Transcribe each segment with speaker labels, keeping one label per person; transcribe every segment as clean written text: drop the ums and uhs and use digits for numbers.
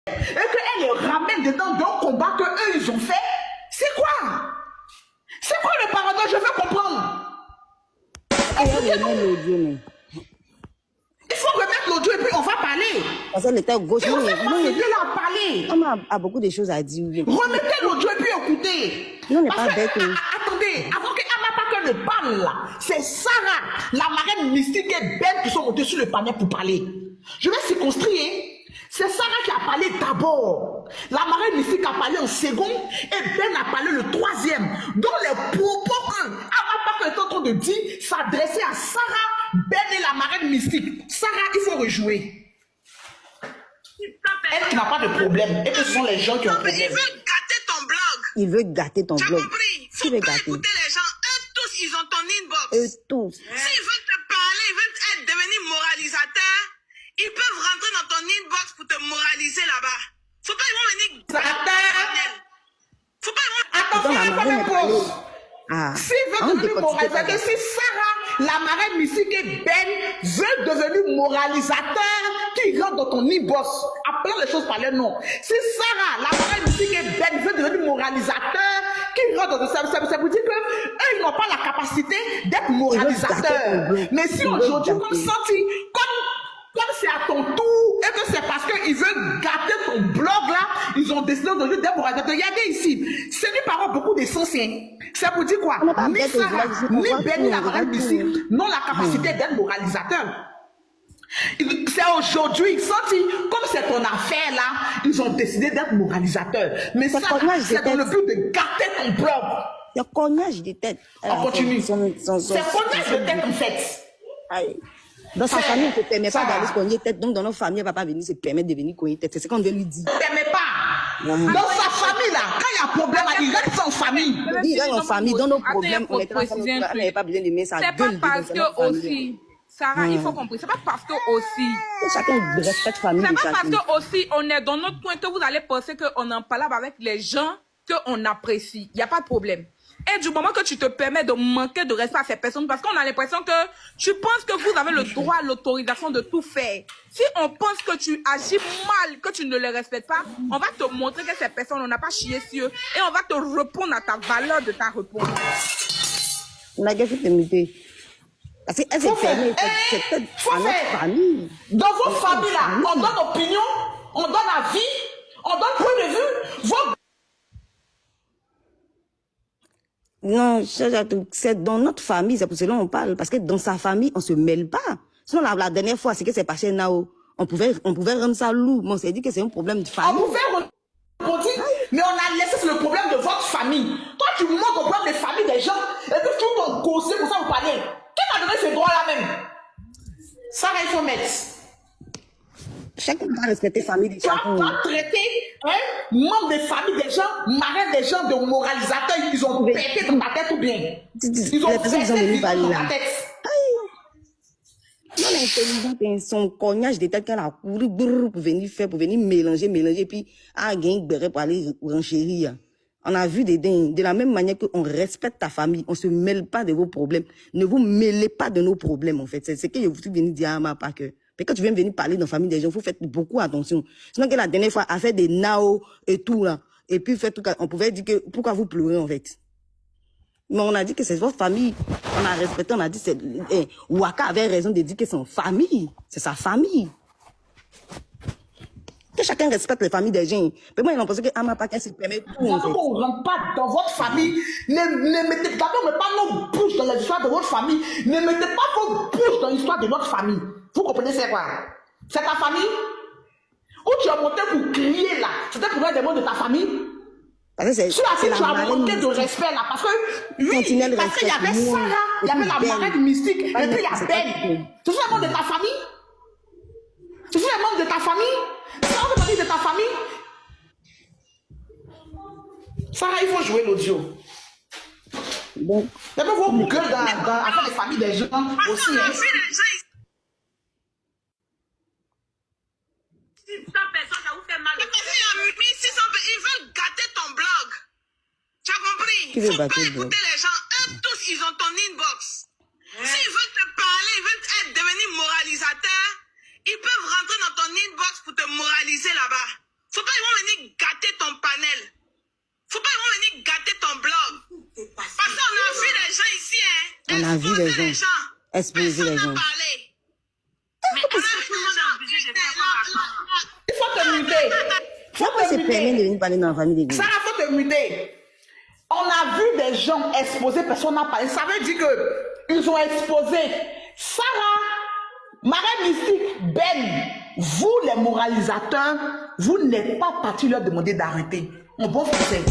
Speaker 1: et qu'elle les ramène dedans d'un combat que eux ils ont fait, c'est quoi? C'est quoi le paradoxe? Je veux comprendre. Il faut remettre l'audio et puis on va parler.
Speaker 2: Parce qu'elle était gauche.
Speaker 1: Et on va parler.
Speaker 2: On a beaucoup de choses à dire.
Speaker 1: Remettez l'audio et puis écoutez.
Speaker 2: Non, on n'est pas bête.
Speaker 1: Attendez, avant que Amapaka ne parle là, c'est Sarah, la marraine mystique et Ben qui sont montés sur le panel pour parler. Je vais circonscrire. C'est Sarah qui a parlé d'abord. La marraine mystique a parlé en second et Ben a parlé le troisième. Donc les propos que Amapaka est en train de dire s'adressaient à Sarah, Ben et la marraine mystique. Sarah, il faut rejouer. Elle qui n'a pas de problème. Et que ce sont les gens qui ont problème.
Speaker 3: Il veut gâter ton blog.
Speaker 2: Il veut gâter ton blog.
Speaker 3: Tu as compris? Faut pas écouter les gens. Eux tous, ils ont ton inbox.
Speaker 2: Eux tous.
Speaker 3: S'ils veulent te parler, ils veulent devenir moralisateurs, ils peuvent rentrer dans ton inbox pour te moraliser là-bas. Faut pas, ils vont venir. Faut pas, ils vont.
Speaker 1: Attends, s'ils veulent devenir moralisateur, si Sarah, la marraine mystique et Ben veulent devenir moralisateur, qui rentre dans ton inbox, appelant les choses par leur nom. Si Sarah, la marraine mystique et Ben veulent devenir moralisateur, qui rentre dans ton service, ça veut dire que eux, ils n'ont pas la capacité d'être moralisateurs. Mais si aujourd'hui, comme senti, comme c'est à ton tour et que c'est parce qu'ils veulent gâter ton blog là, ils ont décidé de devenir des moralisateurs. Regardez ici, c'est une parole beaucoup d'essentiel. C'est pour dire quoi? Ni Sarah, ni Ben, ni la marraine mystique n'ont la capacité d'être moralisateurs. C'est aujourd'hui, comme c'est ton affaire là, ils ont décidé d'être moralisateurs. Mais ça, c'est dans le but de gâter ton blog.
Speaker 2: C'est cognage de tête.
Speaker 1: On continue. C'est cognage de tête en fait.
Speaker 2: Aïe. Dans sa famille, on ne te permet pas d'aller se cogner tête. Donc, dans notre famille, elle ne va pas venir se permettre de venir cogner tête. C'est ce qu'on veut lui dire.
Speaker 1: On ne permet pas. Dans sa famille, là, quand il y a un problème, il reste en famille.
Speaker 2: Il reste en famille. Dans nos problèmes, on est en famille. On n'avait pas besoin de mettre sa gueule.
Speaker 4: C'est pas parce que aussi, Sarah, il faut comprendre. C'est pas parce que aussi.
Speaker 2: Chacun respecte famille.
Speaker 4: C'est pas parce que aussi, on est dans notre coin que vous allez penser qu'on en parle avec les gens qu'on apprécie. Il n'y a pas de problème. Et du moment que tu te permets de manquer de respect à ces personnes, parce qu'on a l'impression que tu penses que vous avez le droit, l'autorisation de tout faire. Si on pense que tu agis mal, que tu ne les respectes pas, on va te montrer que ces personnes, on n'a pas chié sur eux, et on va te répondre à ta valeur de ta réponse.
Speaker 2: On a gagné de muter. Parce qu'elle s'est fermée, c'est peut-être à notre famille.
Speaker 1: Dans votre famille, là, on donne opinion, on donne avis, on donne point de vue. Votre...
Speaker 2: Non, c'est dans notre famille, c'est pour cela qu'on parle. Parce que dans sa famille, on ne se mêle pas. Sinon, la dernière fois, c'est que c'est passé Nao. On pouvait rendre ça lourd. Mais on s'est dit que c'est un problème de famille.
Speaker 1: On pouvait rendre, mais on a laissé sur le problème de votre famille. Toi, tu montres au problème des familles des gens, et puis tu t'en gossé pour ça vous parler. Qui t'a donné ce droit-là même? Ça, il faut mettre.
Speaker 2: Chacun doit respecter la famille des gens.
Speaker 1: Tu vas traiter membres des familles des gens, marraines des gens de moralisateurs, ils ont pété dans ta tête ou bien? Ils ont pété dans ta tête.
Speaker 2: Non, l'intelligente, son cognage de tête qu'elle a couru pour venir faire, pour venir mélanger, puis à gagner pour aller renchérir. On a vu des dingues. De la même manière qu'on respecte ta famille, on se mêle pas de vos problèmes. Ne vous mêlez pas de nos problèmes, en fait. C'est ce que je vous suis venu dire à ma part que. Mais quand tu viens venir parler dans la famille des gens, il faut faire beaucoup attention. Sinon, que la dernière fois, a fait des nao et tout, là. Et puis, fait tout, on pouvait dire que, pourquoi vous pleurez, en fait? Mais on a dit que c'est votre famille. On a respecté, on a dit, Waka avait raison de dire que c'est son famille. C'est sa famille. Que chacun respecte les familles des gens. Mais moi, ils ont pensé que Amapaka se permet tout.
Speaker 1: En fait. On ne rentre pas dans votre famille. Ne mettez pas nos bouches dans l'histoire de votre famille. Ne mettez pas vos bouches dans l'histoire de notre famille. Vous comprenez c'est quoi? C'est ta famille? Où tu as monté pour crier là? C'était pour faire des mots de ta famille? Parce que tu as monté de respect là. Parce que oui, parce qu'il y avait Sarah, il y avait la marraine mystique, et puis il y a Ben. Tu es un membre de ta famille? Tu es un membre de ta famille? C'est un membre de ta famille? Sarah, il faut jouer l'audio. Bon. D'abord, vos gueules dans les familles des gens aussi.
Speaker 3: Personne, ça vous fait mal. Ils veulent gâter ton blog. Tu as compris? Il faut pas écouter les gens. Eux tous, ils ont ton inbox. S'ils veulent te parler, ils veulent devenir moralisateurs, ils peuvent rentrer dans ton inbox pour te moraliser là-bas. Faut
Speaker 2: a vu les gens exposer les gens.
Speaker 3: Mais tout le monde est obligé de faire quoi?
Speaker 1: Il faut te muter.
Speaker 2: Pourquoi c'est permis de venir parler dans la famille d'église?
Speaker 1: Ça, il faut te muter. On a vu des gens exposer, personne n'a parlé. Ça veut dire qu'ils ont exposé Sarah, Marraine Mystique, Ben. Vous, les moralisateurs, vous n'êtes pas partis leur demander d'arrêter. En bon français.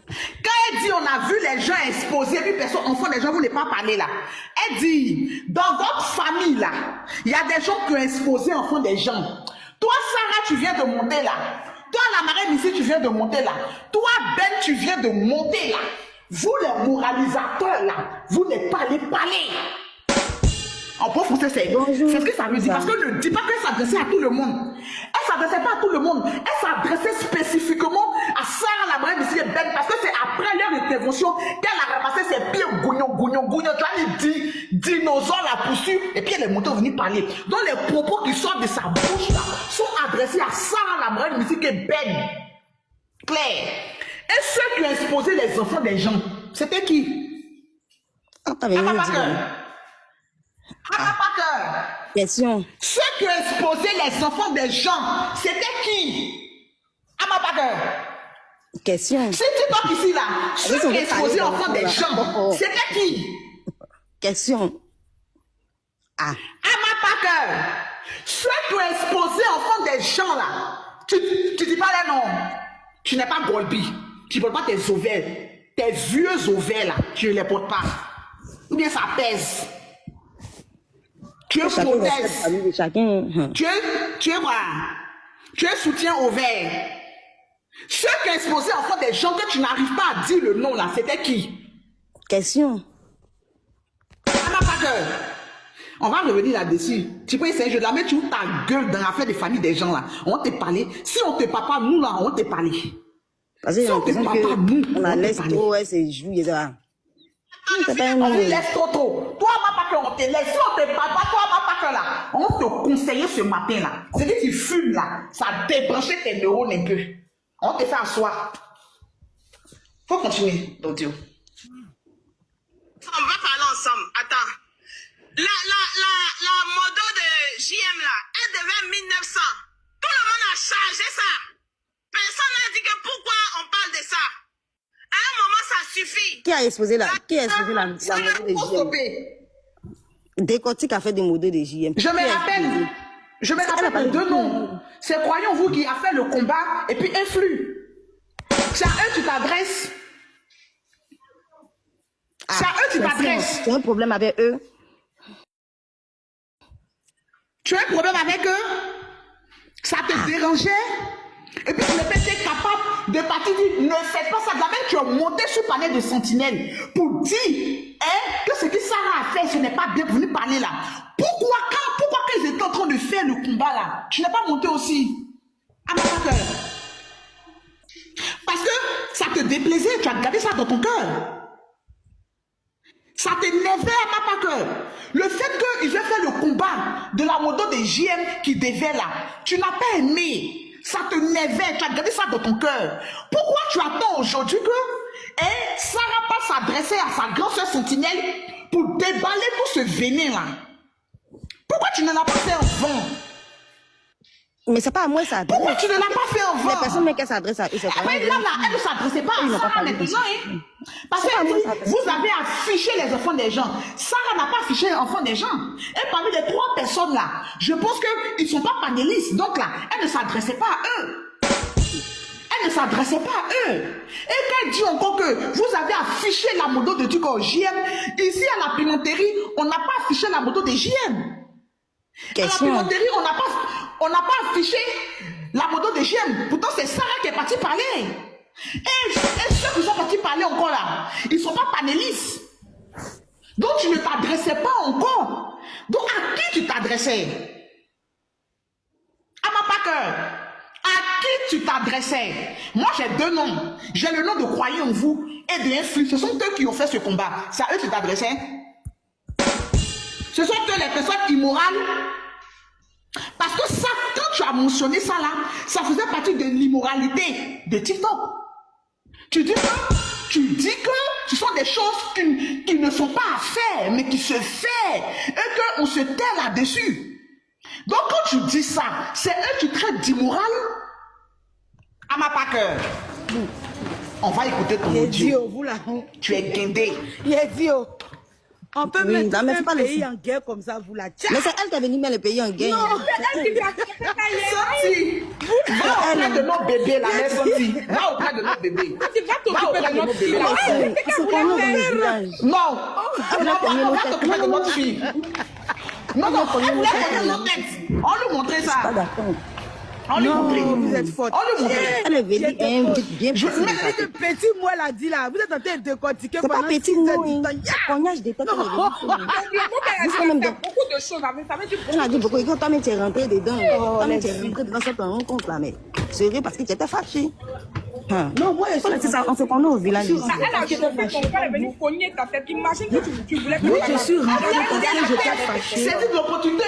Speaker 1: Quand elle dit on a vu les gens exposés, puis personne, enfant des gens, vous n'avez pas parlé là. Elle dit, dans votre famille là, il y a des gens qui ont exposé enfant des gens. Toi, Sarah, tu viens de monter là. Toi, la marraine ici, tu viens de monter là. Toi, Ben, tu viens de monter là. Vous, les moralisateurs là, vous n'êtes pas allés parler. En bon français, c'est ce que ça veut dire. Parce que ne dis pas qu'elle s'adressait à tout le monde. Elle ne s'adressait pas à tout le monde. Elle s'adressait spécifiquement à Sarah, la marraine ici, Ben, parce que c'est après leur intervention qu'elle a ramassé ses pieds gougnon. Tu vois, les dinosaures la poursuivent et puis elle est montée venir parler. Donc les propos qui sortent de sa bouche là sont adressés à Sarah, la marraine ici, et Ben. Claire. Et ceux qui ont exposé les enfants des gens, c'était qui?
Speaker 2: Question.
Speaker 1: Ceux qui ont exposé les enfants des gens, c'était qui?
Speaker 2: Question.
Speaker 1: C'est toi ici là. Ceux qui ont exposé les enfants des gens, c'était qui?
Speaker 2: Question. Ah.
Speaker 1: Ceux qui ont exposé les enfants des gens là, tu dis pas les noms. Tu n'es pas Golby. Tu ne portes pas tes ovaires. Tes vieux ovaires là, tu ne les portes pas. Ou bien ça pèse. Tu es prothèse. Tu es quoi? Tu es soutien ovaire. Ceux qui ont exposé enfant des gens que tu n'arrives pas à dire le nom là, c'était qui?
Speaker 2: Question.
Speaker 1: On va revenir là-dessus. Tu peux essayer, je la mets toute ta gueule dans l'affaire des familles des gens là. On va te parler. Si on ne te parle pas, nous là, on va te parler.
Speaker 2: Parce que
Speaker 1: si on ne te parle pas, nous,
Speaker 2: on la laisse trop, ouais, c'est joué ça.
Speaker 1: On laisse trop. Toi, on te laisse. Si on ne te parle pas, toi, là, on va te conseiller ce matin là. C'est que tu fumes là, ça débranche tes neurones un peu. On te fait asseoir. Faut continuer, l'audio.
Speaker 3: On va parler ensemble. Attends. La modo de JM là, elle devait 1900. Tout le monde a chargé ça. Personne n'a dit que pourquoi on parle de ça. À un moment, ça suffit.
Speaker 2: Qui a exposé la modo de JM? Décortique a fait des modos de JM.
Speaker 1: Je me rappelle deux noms. C'est Croyons vous qui a fait le combat et puis influe. C'est à eux que tu t'adresses. C'est à eux que tu t'adresses.
Speaker 2: Tu as un problème avec eux?
Speaker 1: Tu as un problème avec eux? Ça te dérangeait? Et puis tu n'es pas été capable de partir dire ne faites pas ça. De la même tu as monté sur le panel de sentinelle pour dire que ce que Sarah a fait, ce n'est pas bien pour nous parler là. Pourquoi qu'ils étaient en train de faire le combat là, tu n'es pas monté aussi? À ma cœur. Parce que ça te déplaisait, tu as gardé ça dans ton cœur. Ça t'énervait à ma cœur. Le fait qu'ils aient fait le combat de la moto des JM qui devait là, tu n'as pas aimé. Ça te nervait, tu as gardé ça dans ton cœur. Pourquoi tu attends aujourd'hui que Sarah pas s'adresser à sa grande soeur Sentinelle pour déballer tout ce venin là? Pourquoi tu ne l'as pas fait avant?
Speaker 2: Mais c'est pas à moi ça.
Speaker 1: Pourquoi tu ne l'as pas fait avant?
Speaker 2: Les personnes qui s'adressent à eux, c'est pas
Speaker 1: après là, elle ne s'adressait pas à Sarah maintenant. Parce que vous avez affiché les enfants des gens. Sarah n'a pas affiché les enfants des gens. Et parmi les trois personnes là, je pense qu'ils ne sont pas panélistes. Donc là, elle ne s'adressait pas à eux. Elle ne s'adressait pas à eux. Et qu'elle dit encore que vous avez affiché la moto de Duc JM, ici à la pimenterie, on n'a pas affiché la moto de JM. À la pimenterie, on n'a pas affiché la moto de JM. Pourtant, c'est Sarah qui est partie parler. Et ceux qui sont partis parler encore là, ils ne sont pas panélistes. Donc, tu ne t'adressais pas encore. Donc, à qui tu t'adressais? À ma Packer. À qui tu t'adressais? Moi, j'ai deux noms. J'ai le nom de Croyez en vous et de Influx. Ce sont eux qui ont fait ce combat. C'est à eux que tu t'adressais. Ce sont eux les personnes immorales. Parce que ça, quand tu as mentionné ça là, ça faisait partie de l'immoralité de TikTok. Tu dis que ce sont des choses qui ne sont pas à faire, mais qui se font. Et qu'on se tait là-dessus. Donc quand tu dis ça, c'est eux qui traitent d'immoral. À ma pas cœur. On va écouter ton audio.
Speaker 5: Vous là.
Speaker 1: Tu es guindé.
Speaker 5: Il est dit, on peut
Speaker 2: Oui,
Speaker 5: mettre
Speaker 2: mais
Speaker 5: un
Speaker 2: pas
Speaker 5: pays
Speaker 2: le-
Speaker 5: en guerre comme ça, vous la
Speaker 2: Mais c'est elle qui a venu mettre le pays en guerre.
Speaker 1: Sorti. Va auprès de nos bébés, la mère sortie. Va auprès de nos bébés.
Speaker 4: Tu vas t'occuper de notre fille.
Speaker 2: C'est qu'on est dans le village.
Speaker 1: Non.
Speaker 2: Elle
Speaker 1: Non,
Speaker 2: a cogné nos
Speaker 1: va
Speaker 2: têtes.
Speaker 1: t'occuper de notre fille. Non, non, on lui montrait
Speaker 2: Pas
Speaker 1: ça.
Speaker 2: d'accord.
Speaker 1: On lui montrait.
Speaker 5: vous êtes forte.
Speaker 1: On lui montrait.
Speaker 2: Elle est venue un truc bien
Speaker 1: Je-
Speaker 2: précis de
Speaker 1: mais-
Speaker 2: sa tête.
Speaker 5: Le petit moi l'a dit là, vous êtes en train de décortiquer
Speaker 2: C'est pas
Speaker 5: pendant
Speaker 2: petit,
Speaker 5: 6 heures
Speaker 2: non.
Speaker 5: du temps.
Speaker 2: C'est cognage des têtes. Elle est venue.
Speaker 4: Elle a fait beaucoup de choses avec ça. veut dire
Speaker 2: Elle a dit beaucoup. Et quand toi, tu es rentré dedans.
Speaker 5: Oh,
Speaker 2: Toi,
Speaker 5: les
Speaker 2: tu es rentré dedans sans te rendre compte là. Mais sérieux, parce que tu étais fâché. Hein.
Speaker 5: Non, moi, je
Speaker 2: C'est ça, on se connaît au village ici.
Speaker 4: Elle a fait ton père est venu cogner ta tête. Imagine que tu voulais
Speaker 5: Oui,
Speaker 4: que
Speaker 5: je suis rentrée parce que j'étais fâchée.
Speaker 1: C'est de l'opportunité.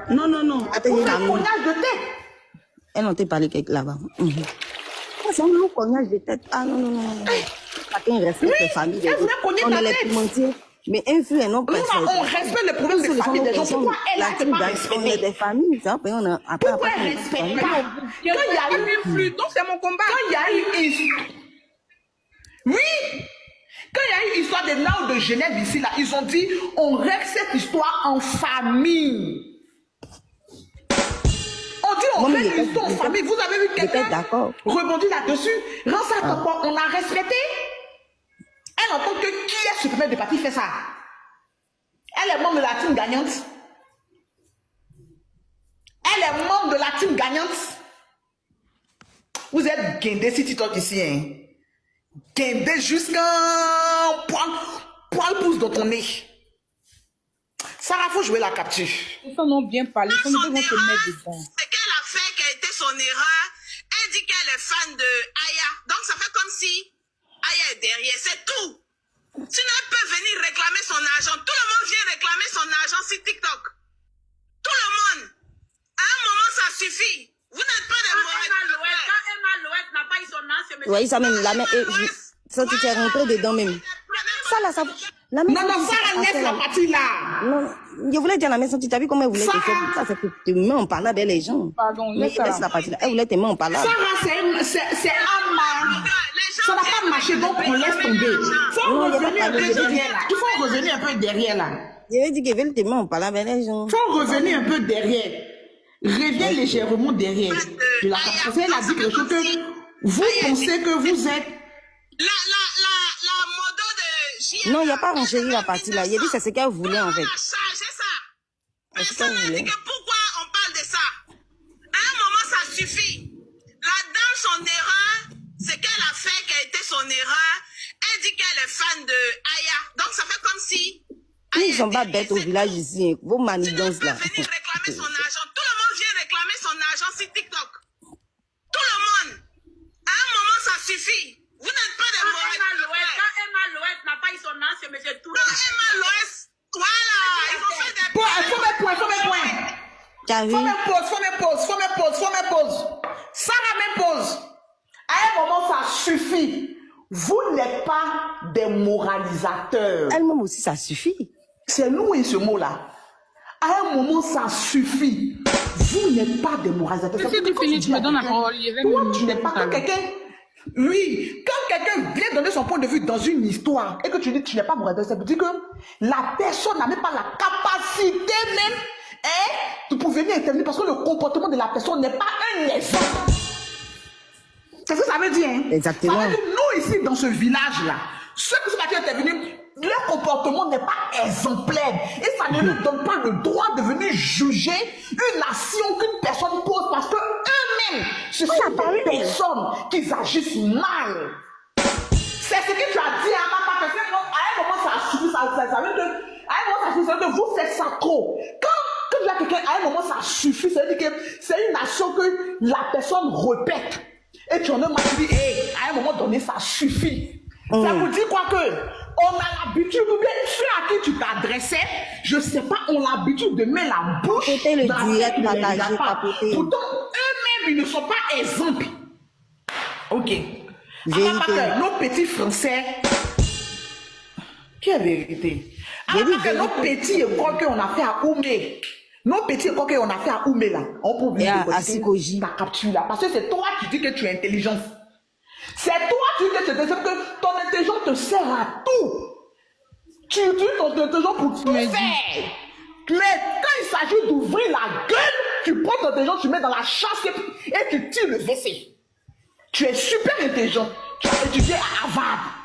Speaker 5: Non, non, non.
Speaker 2: Attends, il y a
Speaker 1: Un
Speaker 2: un
Speaker 1: cognage de tête.
Speaker 2: Elle, on t'a parlé quelque là-bas. C'est un long cognage de tête. Ah non, non, non. Chacun respecte les familles.
Speaker 1: elle voulait cogner
Speaker 2: On
Speaker 1: ta
Speaker 2: est les
Speaker 1: tête.
Speaker 2: pimentiers. Mais un fut un homme
Speaker 1: Non, non, on respecte les problèmes des familles des gens. Pourquoi elle a été pas
Speaker 2: On est
Speaker 1: respectée?
Speaker 2: des familles. Ça, après, on a après,
Speaker 1: Pourquoi elle ne respecte pas? Quand il y a eu
Speaker 4: plus. Donc c'est mon combat.
Speaker 1: Quand il y a eu oui, quand il y a eu histoire des Nao de Genève ici, là, ils ont dit on règle cette histoire en famille. On dit on
Speaker 2: Moi, mais
Speaker 1: règle
Speaker 2: j'étais-
Speaker 1: l'histoire en
Speaker 2: j'étais-
Speaker 1: famille. Vous avez vu
Speaker 2: j'étais
Speaker 1: quelqu'un
Speaker 2: d'accord.
Speaker 1: rebondir là-dessus. Rends ça à quoi on a respecté. Elle, en tant que qui est ce premier de parti fait ça? Elle est membre de la team gagnante. Elle est membre de la team gagnante. Vous êtes guindé si tu toques ici, hein. Guindé jusqu'à poil pouce dans ton nez. Sarah, faut jouer la capture.
Speaker 4: Ils sont non bien parlé. Ils sont
Speaker 3: Son
Speaker 4: vont te mettre
Speaker 3: erreur,
Speaker 4: dedans.
Speaker 3: ce qu'elle a fait, qui a été son erreur, elle dit qu'elle est fan de Aya. Donc ça fait comme si Aya est derrière, c'est tout. Sinon, elle peut venir réclamer son argent. Tout le monde vient réclamer son argent sur TikTok. Tout le monde. À un moment, ça suffit. Vous n'êtes pas des mauvais.
Speaker 6: Quand Emma Loët n'a pas eu son nom, c'est
Speaker 2: Oui, ça même, la main, ça, tu t'es rentré dedans même. Ça, là, ça, la main.
Speaker 1: Non, non, Sarah, laisse la partie là.
Speaker 2: Non, je voulais dire la main, tu as vu comment elle voulait te faire. Ça, c'est que tu mets en parlant avec les gens.
Speaker 4: Pardon,
Speaker 2: Mais
Speaker 4: laisse ça.
Speaker 2: laisse la partie là. Elle voulait te mettre en parlant.
Speaker 1: Sarah, c'est Amma. Ça n'a pas marché, donc on laisse tomber. Faut
Speaker 2: Non, il y a
Speaker 1: revenir
Speaker 2: pas
Speaker 1: un peu
Speaker 2: de-
Speaker 1: derrière là. Il faut revenir un peu derrière là.
Speaker 2: Je vais dire qu'elle veut te mettre en parlant avec les gens.
Speaker 1: Faut revenir un peu derrière. Reviens légèrement derrière. De la parce qu'elle a dit quelque chose que vous pensez que vous êtes.
Speaker 3: La modo de J.
Speaker 2: Non, il n'y a pas renchéri la partie là. Il a dit c'est ce qu'elle voulait en fait.
Speaker 3: Elle a chargé ça.
Speaker 2: C'est ce
Speaker 3: Personne
Speaker 2: qu'elle
Speaker 3: n'a
Speaker 2: voulait.
Speaker 3: dit que pourquoi on parle de ça. À un moment, ça suffit. La dame, son erreur, ce qu'elle a fait, qui a été son erreur, elle dit qu'elle est fan de Aya. Donc ça fait comme si.
Speaker 2: Ils ne sont pas bêtes au village ici. Hein. Vos manigances
Speaker 3: Elle
Speaker 2: là.
Speaker 3: peut venir réclamer son argent. Tout le monde vient réclamer son argent sur TikTok. Tout le monde. À un moment, ça suffit. Vous n'êtes pas des mauvais.
Speaker 6: Quand Emma Loët n'a pas eu son nom, c'est M. Touré.
Speaker 3: Non, Emma Loès, voilà, ils vont faire des
Speaker 1: Faut mes points, faut mes points.
Speaker 2: Tu as vu?
Speaker 1: Faut mes pauses, faut mes pauses, faut mes pauses, faut mes pauses. Sarah mes pauses. À un moment, ça suffit. Vous n'êtes pas des moralisateurs.
Speaker 2: Elle-même aussi, ça suffit.
Speaker 1: C'est nous et ce mot-là. À un moment, ça suffit. Vous n'êtes pas des moralisateurs.
Speaker 4: Si tu finis, tu me donnes la parole.
Speaker 1: Toi, tu n'es pas quand quelqu'un. Oui, quand quelqu'un vient donner son point de vue dans une histoire et que tu dis que tu n'es pas moralisateur, ça veut dire que la personne n'a même pas la capacité même de pouvoir venir intervenir parce que le comportement de la personne n'est pas un exemple. C'est ce que ça veut dire. Hein?
Speaker 2: Exactement.
Speaker 1: Ça veut dire nous ici dans ce village-là, ceux qui sont partis intervenir, leur comportement n'est pas exemplaire et ça ne leur donne pas le droit de venir juger une action qu'une personne pose parce que eux-mêmes, ce sont des personnes qui agissent mal. C'est ce que tu as dit à ma part, parce que à un moment ça suffit, ça veut dire que à un moment ça suffit, ça veut dire que vous faites ça trop. Quand il y a quelqu'un, à un moment ça suffit, ça veut dire que c'est une action que la personne répète. Et tu en as marre, tu dis, hey, à un moment donné, ça suffit. Ça vous dit quoi que on a l'habitude, ou bien ceux à qui tu t'adressais, je sais pas, on a l'habitude de mettre la bouche
Speaker 2: Papoter le
Speaker 1: dans la
Speaker 2: direct,
Speaker 1: tête, ils ne les
Speaker 2: partager,
Speaker 1: regardent pas.
Speaker 2: papoter.
Speaker 1: Pourtant, eux-mêmes, ils ne sont pas exemples. Ok.
Speaker 2: Vérité.
Speaker 1: Nos petits Français. Qui est vérité? Nos petits écoles qu'on a fait à Oumé. Nos petits écoles qu'on a fait à Oumé là. On peut venir ta capture là. Parce que c'est toi qui dis que tu es intelligent. C'est toi qui dis que ton intelligence te sert à tout. Tu utilises ton intelligence pour tout faire. Mais quand il s'agit d'ouvrir la gueule, tu prends ton intelligence, tu mets dans la chasse et tu tires le WC. Tu es super intelligent. Tu as étudié à Harvard.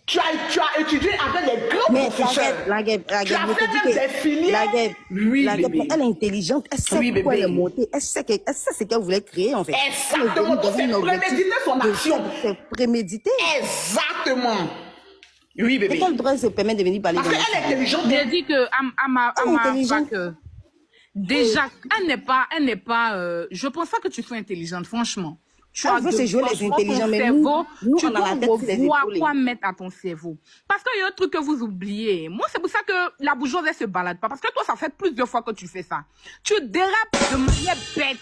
Speaker 1: Tu as étudié avec les grands professeurs.
Speaker 2: La guêpe,
Speaker 1: tu as fait même des filières.
Speaker 2: La guêpe, elle est intelligente, elle sait pourquoi elle est montée, elle sait ce qu'elle voulait créer en fait.
Speaker 1: Exactement, c'est préméditer son action.
Speaker 2: C'est prémédité.
Speaker 1: Exactement. Oui, bébé.
Speaker 2: Et quel droit se permet de venir parler
Speaker 1: parce qu'elle est intelligente.
Speaker 4: J'ai dit que déjà, elle n'est pas, je pense pas que tu sois intelligente, franchement. Tu as
Speaker 2: jouer les intelligents, mais
Speaker 4: cerveau,
Speaker 2: nous,
Speaker 4: tu
Speaker 2: on a
Speaker 4: dois
Speaker 2: la tête sur les
Speaker 4: revoir
Speaker 2: épaules.
Speaker 4: quoi mettre à ton cerveau. Parce qu'il y a un truc que vous oubliez. Moi, c'est pour ça que la bourgeoisie elle se balade pas. Parce que toi, ça fait plusieurs fois que tu fais ça. Tu dérapes de manière bête.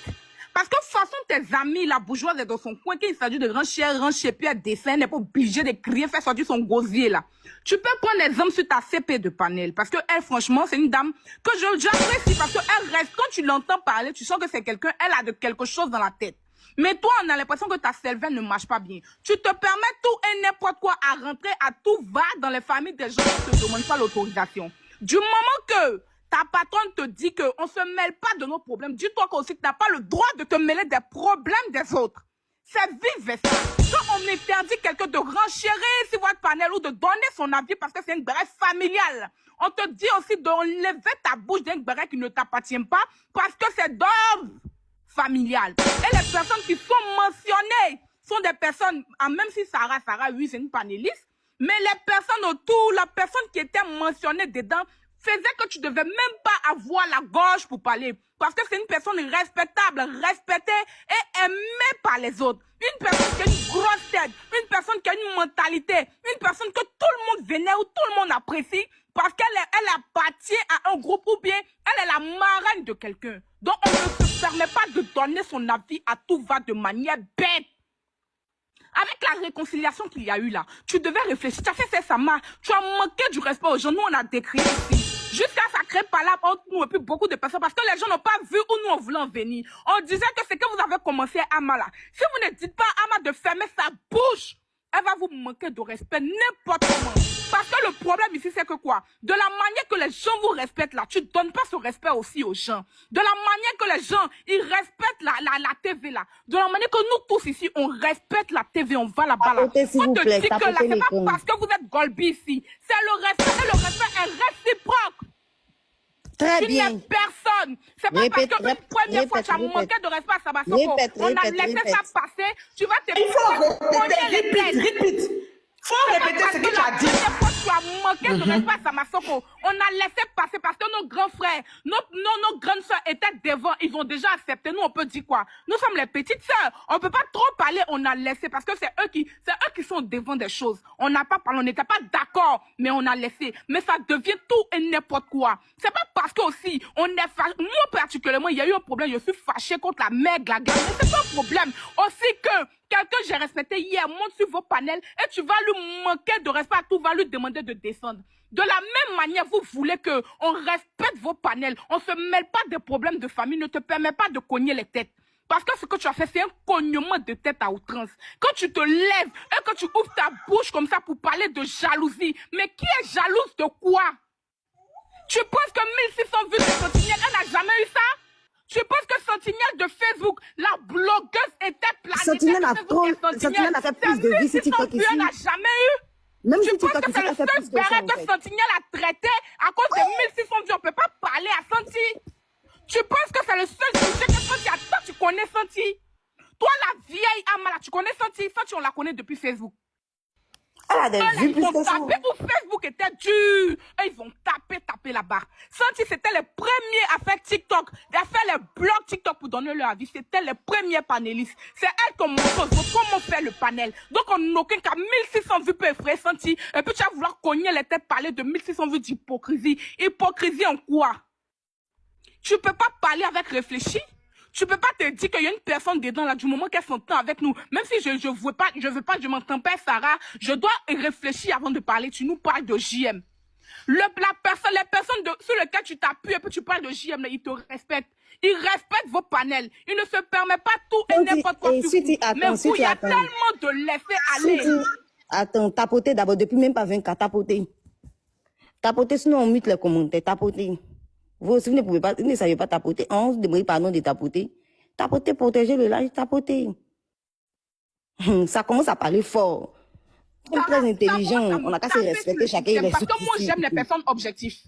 Speaker 4: Parce que de toute façon, tes amis, la bourgeoise est dans son coin, qu'il s'agit de rencher, puis elle descend, elle n'est pas obligée de crier, faire sortir son gosier là. Tu peux prendre exemple sur ta CP de panel. Parce que elle, franchement, c'est une dame que j'apprécie. Parce qu'elle reste, quand tu l'entends parler, tu sens que c'est quelqu'un, elle a de quelque chose dans la tête. Mais toi, on a l'impression que ta cervelle ne marche pas bien. Tu te permets tout et n'importe quoi à rentrer à tout va dans les familles des gens qui ne te demandent pas l'autorisation. Du moment que ta patronne te dit qu'on ne se mêle pas de nos problèmes, dis-toi aussi que tu n'as pas le droit de te mêler des problèmes des autres. C'est vivre ça. Quand on interdit quelqu'un de renchérir sur votre panel ou de donner son avis parce que c'est une béret familiale, on te dit aussi d'enlever ta bouche d'un béret qui ne t'appartient pas parce que c'est d'ordre familial. Et les personnes qui sont mentionnées sont des personnes, même si Sarah, oui, c'est une panéliste, mais les personnes autour, la personne qui était mentionnée dedans, faisait que tu devais même pas avoir la gorge pour parler. Parce que c'est une personne respectable, respectée et aimée par les autres. Une personne qui a une grosse tête, une personne qui a une mentalité, une personne que tout le monde vénère ou tout le monde apprécie parce qu'elle appartient à un groupe ou bien elle est la marraine de quelqu'un. Donc on ne se permet pas de donner son avis à tout va de manière bête. Avec la réconciliation qu'il y a eu là, tu devais réfléchir. Tu as fait ça, tu as manqué du respect aux gens. Nous, on a décrit ici. Jusqu'à ça crée pas là entre nous et puis beaucoup de personnes parce que les gens n'ont pas vu où nous on voulait en venir. On disait que c'est que vous avez commencé à Ama là. Si vous ne dites pas à Ama de fermer sa bouche, elle va vous manquer de respect n'importe comment. Parce que le problème ici, c'est que quoi? De la manière que les gens vous respectent là, tu ne donnes pas ce respect aussi aux gens. De la manière que les gens, ils respectent la TV là. De la manière que nous tous ici, on respecte la TV, on va là-bas là. On te dit que là, c'est pas parce que vous êtes Golby ici. C'est le respect et le respect est réciproque.
Speaker 2: Très
Speaker 4: tu
Speaker 2: bien.
Speaker 4: n'es personne. C'est pas parce que une première fois, tu as manqué de respect à Sabasoko. On a laissé ça passer. Tu vas te...
Speaker 1: Il faut répéter. Faut répéter ce que tu as dit.
Speaker 4: Tu as manqué de respect à Samasoko. On a laissé passer parce que nos grands frères, nos grandes soeurs étaient devant. Ils ont déjà accepté. Nous, on peut dire quoi? Nous sommes les petites sœurs. On peut pas trop parler. On a laissé parce que c'est eux qui sont devant des choses. On n'a pas parlé. On n'était pas d'accord, mais on a laissé. Mais ça devient tout et n'importe quoi. C'est pas parce que aussi, on est fâché. Moi, particulièrement, il y a eu un problème. Je suis fâché contre la mère de la gueule. Mais c'est pas un problème. Aussi que quelqu'un j'ai respecté hier monte sur vos panels et tu vas lui manquer de respect à tout, va lui demander de descendre. De la même manière, vous voulez que on respecte vos panels, on se mêle pas des problèmes de famille, ne te permet pas de cogner les têtes. Parce que ce que tu as fait, c'est un cognement de tête à outrance. Quand tu te lèves et que tu ouvres ta bouche comme ça pour parler de jalousie, mais qui est jalouse de quoi? Tu penses que 1600 vues de Sentinelle, elle n'a jamais eu ça? Tu penses que Sentinelle de Facebook, la blogueuse était planée?
Speaker 2: Sentinelle a fait plus de vues sur TikTok ici.
Speaker 4: Elle n'a jamais eu.
Speaker 2: Même
Speaker 4: tu
Speaker 2: si
Speaker 4: penses
Speaker 2: TikTok
Speaker 4: que c'est le seul béret que Sentinelle a traité à cause de 1600 vues? On ne peut pas parler à Santi. Tu penses que c'est le seul sujet que Santi a? Toi, tu connais Santi. Toi, la vieille Amala, tu connais Santi? Santi, on la connaît depuis Facebook.
Speaker 2: Elle a des vues plus que ça.
Speaker 4: Où Facebook était dur. Et ils vont taper là-bas. Santi, c'était les premiers à faire TikTok, à faire les blogs TikTok pour donner leur avis. C'était les premiers panélistes. C'est elle qui montre comment faire le panel. Donc, on n'a aucun cas 1600 vues peut effrayer Santi. Et puis, tu vas vouloir cogner les têtes, parler de 1600 vues d'hypocrisie. Hypocrisie en quoi? Tu peux pas parler avec réfléchi. Tu peux pas te dire qu'il y a une personne dedans là du moment qu'elle s'entend avec nous. Même si je veux pas, je m'entends pas, Sarah, je dois réfléchir avant de parler. Tu nous parles de JM. Les personnes sur lesquelles tu t'appuies et puis tu parles de JM, là, ils te respectent. Ils respectent vos panels. Ils ne se permettent pas tout et n'importe quoi sur vous. Mais vous, il y a tellement de laisser aller.
Speaker 2: Attends, tapoter d'abord, depuis même pas 24, tapoter. Tapoter, sinon on mute les commentaires, tapoter. Vous aussi, vous ne pouvez pas, vous ne savez pas tapoter. On se demande pardon de tapoter. Tapoter, protéger le live, tapoter. Ça commence à parler fort. Très intelligent. On n'a qu'à se respecter chacun.
Speaker 4: Parce que moi, j'aime les personnes objectives.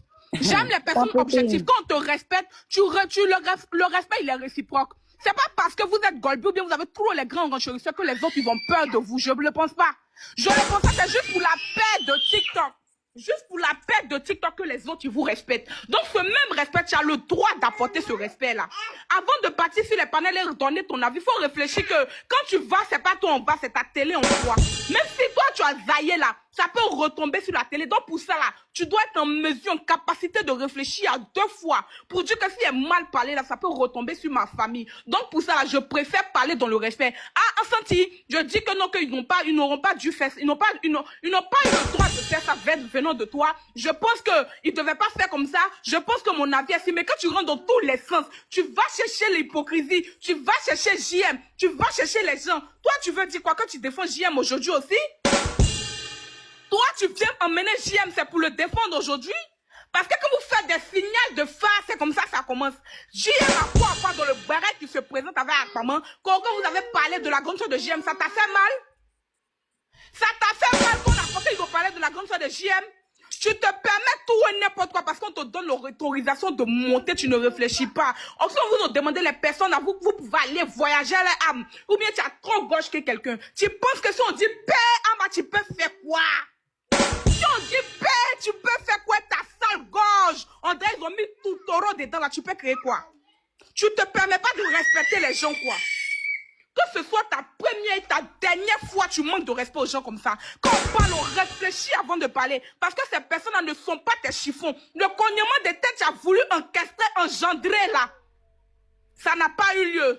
Speaker 4: J'aime les personnes objectives. Quand on te respecte, le respect, il est réciproque. C'est pas parce que vous êtes golbu ou bien vous avez trop les grands renchérisseurs que les autres, ils ont peur de vous. Je ne le pense pas. Je le pense pas, c'est juste pour la paix de TikTok. Juste pour la paix de TikTok que les autres, ils vous respectent. Donc, ce même respect, tu as le droit d'apporter ce respect-là. Avant de partir sur les panels et donner ton avis, il faut réfléchir que quand tu vas, c'est pas toi en bas, c'est ta télé en voit. Même si toi, tu as zaillé là, ça peut retomber sur la télé. Donc, pour ça là, tu dois être en mesure, en capacité de réfléchir à 2 fois pour dire que si elle est mal parlé là, ça peut retomber sur ma famille. Donc, pour ça là, je préfère parler dans le respect. Ah, en senti, je dis que non, qu'ils n'auront pas dû faire, ils n'ont pas eu le droit de faire ça venant de toi. Je pense qu'ils ne devaient pas faire comme ça. Je pense que mon avis est si, mais quand tu rentres dans tous les sens, tu vas chercher l'hypocrisie, tu vas chercher JM, tu vas chercher les gens. Toi, tu veux dire quoi que tu défends JM aujourd'hui aussi? Toi, tu viens emmener JM, c'est pour le défendre aujourd'hui? Parce que quand vous faites des signaux de face, c'est comme ça que ça commence. JM a quoi à part dans le barrette qui se présente avec Akpaman? Quand vous avez parlé de la grande soeur de JM, ça t'a fait mal? Ça t'a fait mal qu'on a pensé qu'ils vont parler de la grande soeur de JM? Tu te permets tout et n'importe quoi parce qu'on te donne l'autorisation de monter, tu ne réfléchis pas. En fait, vous nous demandez les personnes à vous, vous pouvez aller voyager à l'âme. Ou bien tu as trop gauche que quelqu'un. Tu penses que si on dit paix, Ama, tu peux faire quoi? Si on dit paix, tu peux faire quoi? Ta sale gorge. On dirait qu'ils ont mis tout taureau dedans là, tu peux créer quoi? Tu te permets pas de respecter les gens quoi? Que ce soit ta première et ta dernière fois, tu manques de respect aux gens comme ça. Quand on parle, on réfléchit avant de parler. Parce que ces personnes-là ne sont pas tes chiffons. Le cognement des têtes, tu as voulu engendrer là. Ça n'a pas eu lieu.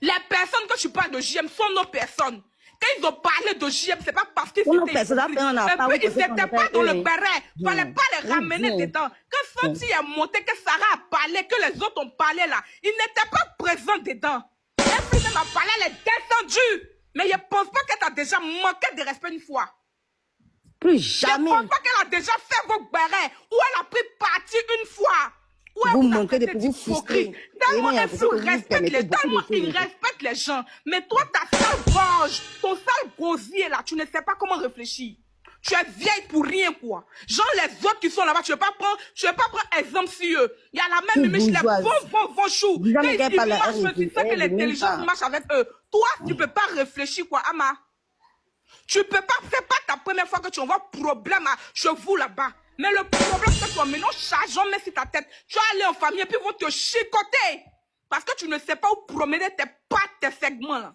Speaker 4: Les personnes que tu parles de JM sont nos personnes. Quand ils ont parlé de JM, c'est pas parce qu'ils étaient pas dans le béret. Il ne fallait pas les ramener dedans. Quand Santi est monté, que Sarah a parlé, que les autres ont parlé là, ils n'étaient pas présents dedans. Elle m'a parlé, elle est descendue. Mais je ne pense pas qu'elle t'a déjà manqué de respect une fois.
Speaker 2: Plus jamais.
Speaker 4: Je ne pense pas qu'elle a déjà fait vos barrets. Ou elle a pris parti une fois. Ou
Speaker 2: vous manquez de vous frustrer.
Speaker 4: Tellement elle respecte les gens. Mais toi, ta sale gorge, ton sale gosier là, tu ne sais pas comment réfléchir. Tu es vieille pour rien, quoi. Genre, les autres qui sont là-bas, tu ne veux pas prendre exemple sur eux. Il y a la même image, les bons choux. Ils marchent, tu sais que l'intelligence marche avec eux. Toi, tu ne peux pas réfléchir, quoi, Ama. Tu ne peux pas, c'est pas ta première fois que tu envoies problème à chevaux là-bas. Mais le problème, c'est que toi, maintenant, chargeons, mais sur ta tête. Tu vas aller en famille et puis ils vont te chicoter. Parce que tu ne sais pas où promener tes pattes, tes segments, là.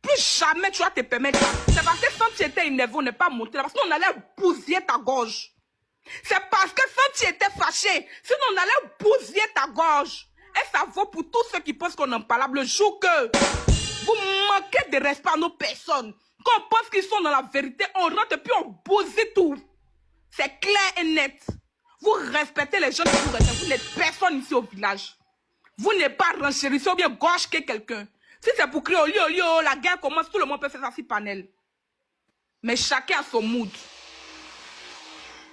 Speaker 4: Plus jamais tu vas te permettre. C'est parce que quand tu étais énervé, on n'est pas monté là. Parce qu'on allait bousiller ta gorge. C'est parce que quand tu étais fâché, sinon on allait bousiller ta gorge. Et ça vaut pour tous ceux qui pensent qu'on en parle. Le jour que vous manquez de respect à nos personnes, quand on pense qu'ils sont dans la vérité, on rentre et puis on bousille tout. C'est clair et net. Vous respectez les gens qui vous respectent. Vous n'êtes personne ici au village. Vous n'êtes pas renchérissé ou bien gauche que quelqu'un. Si c'est pour crier au la guerre commence, tout le monde peut faire ça sur panel. Mais chacun a son mood.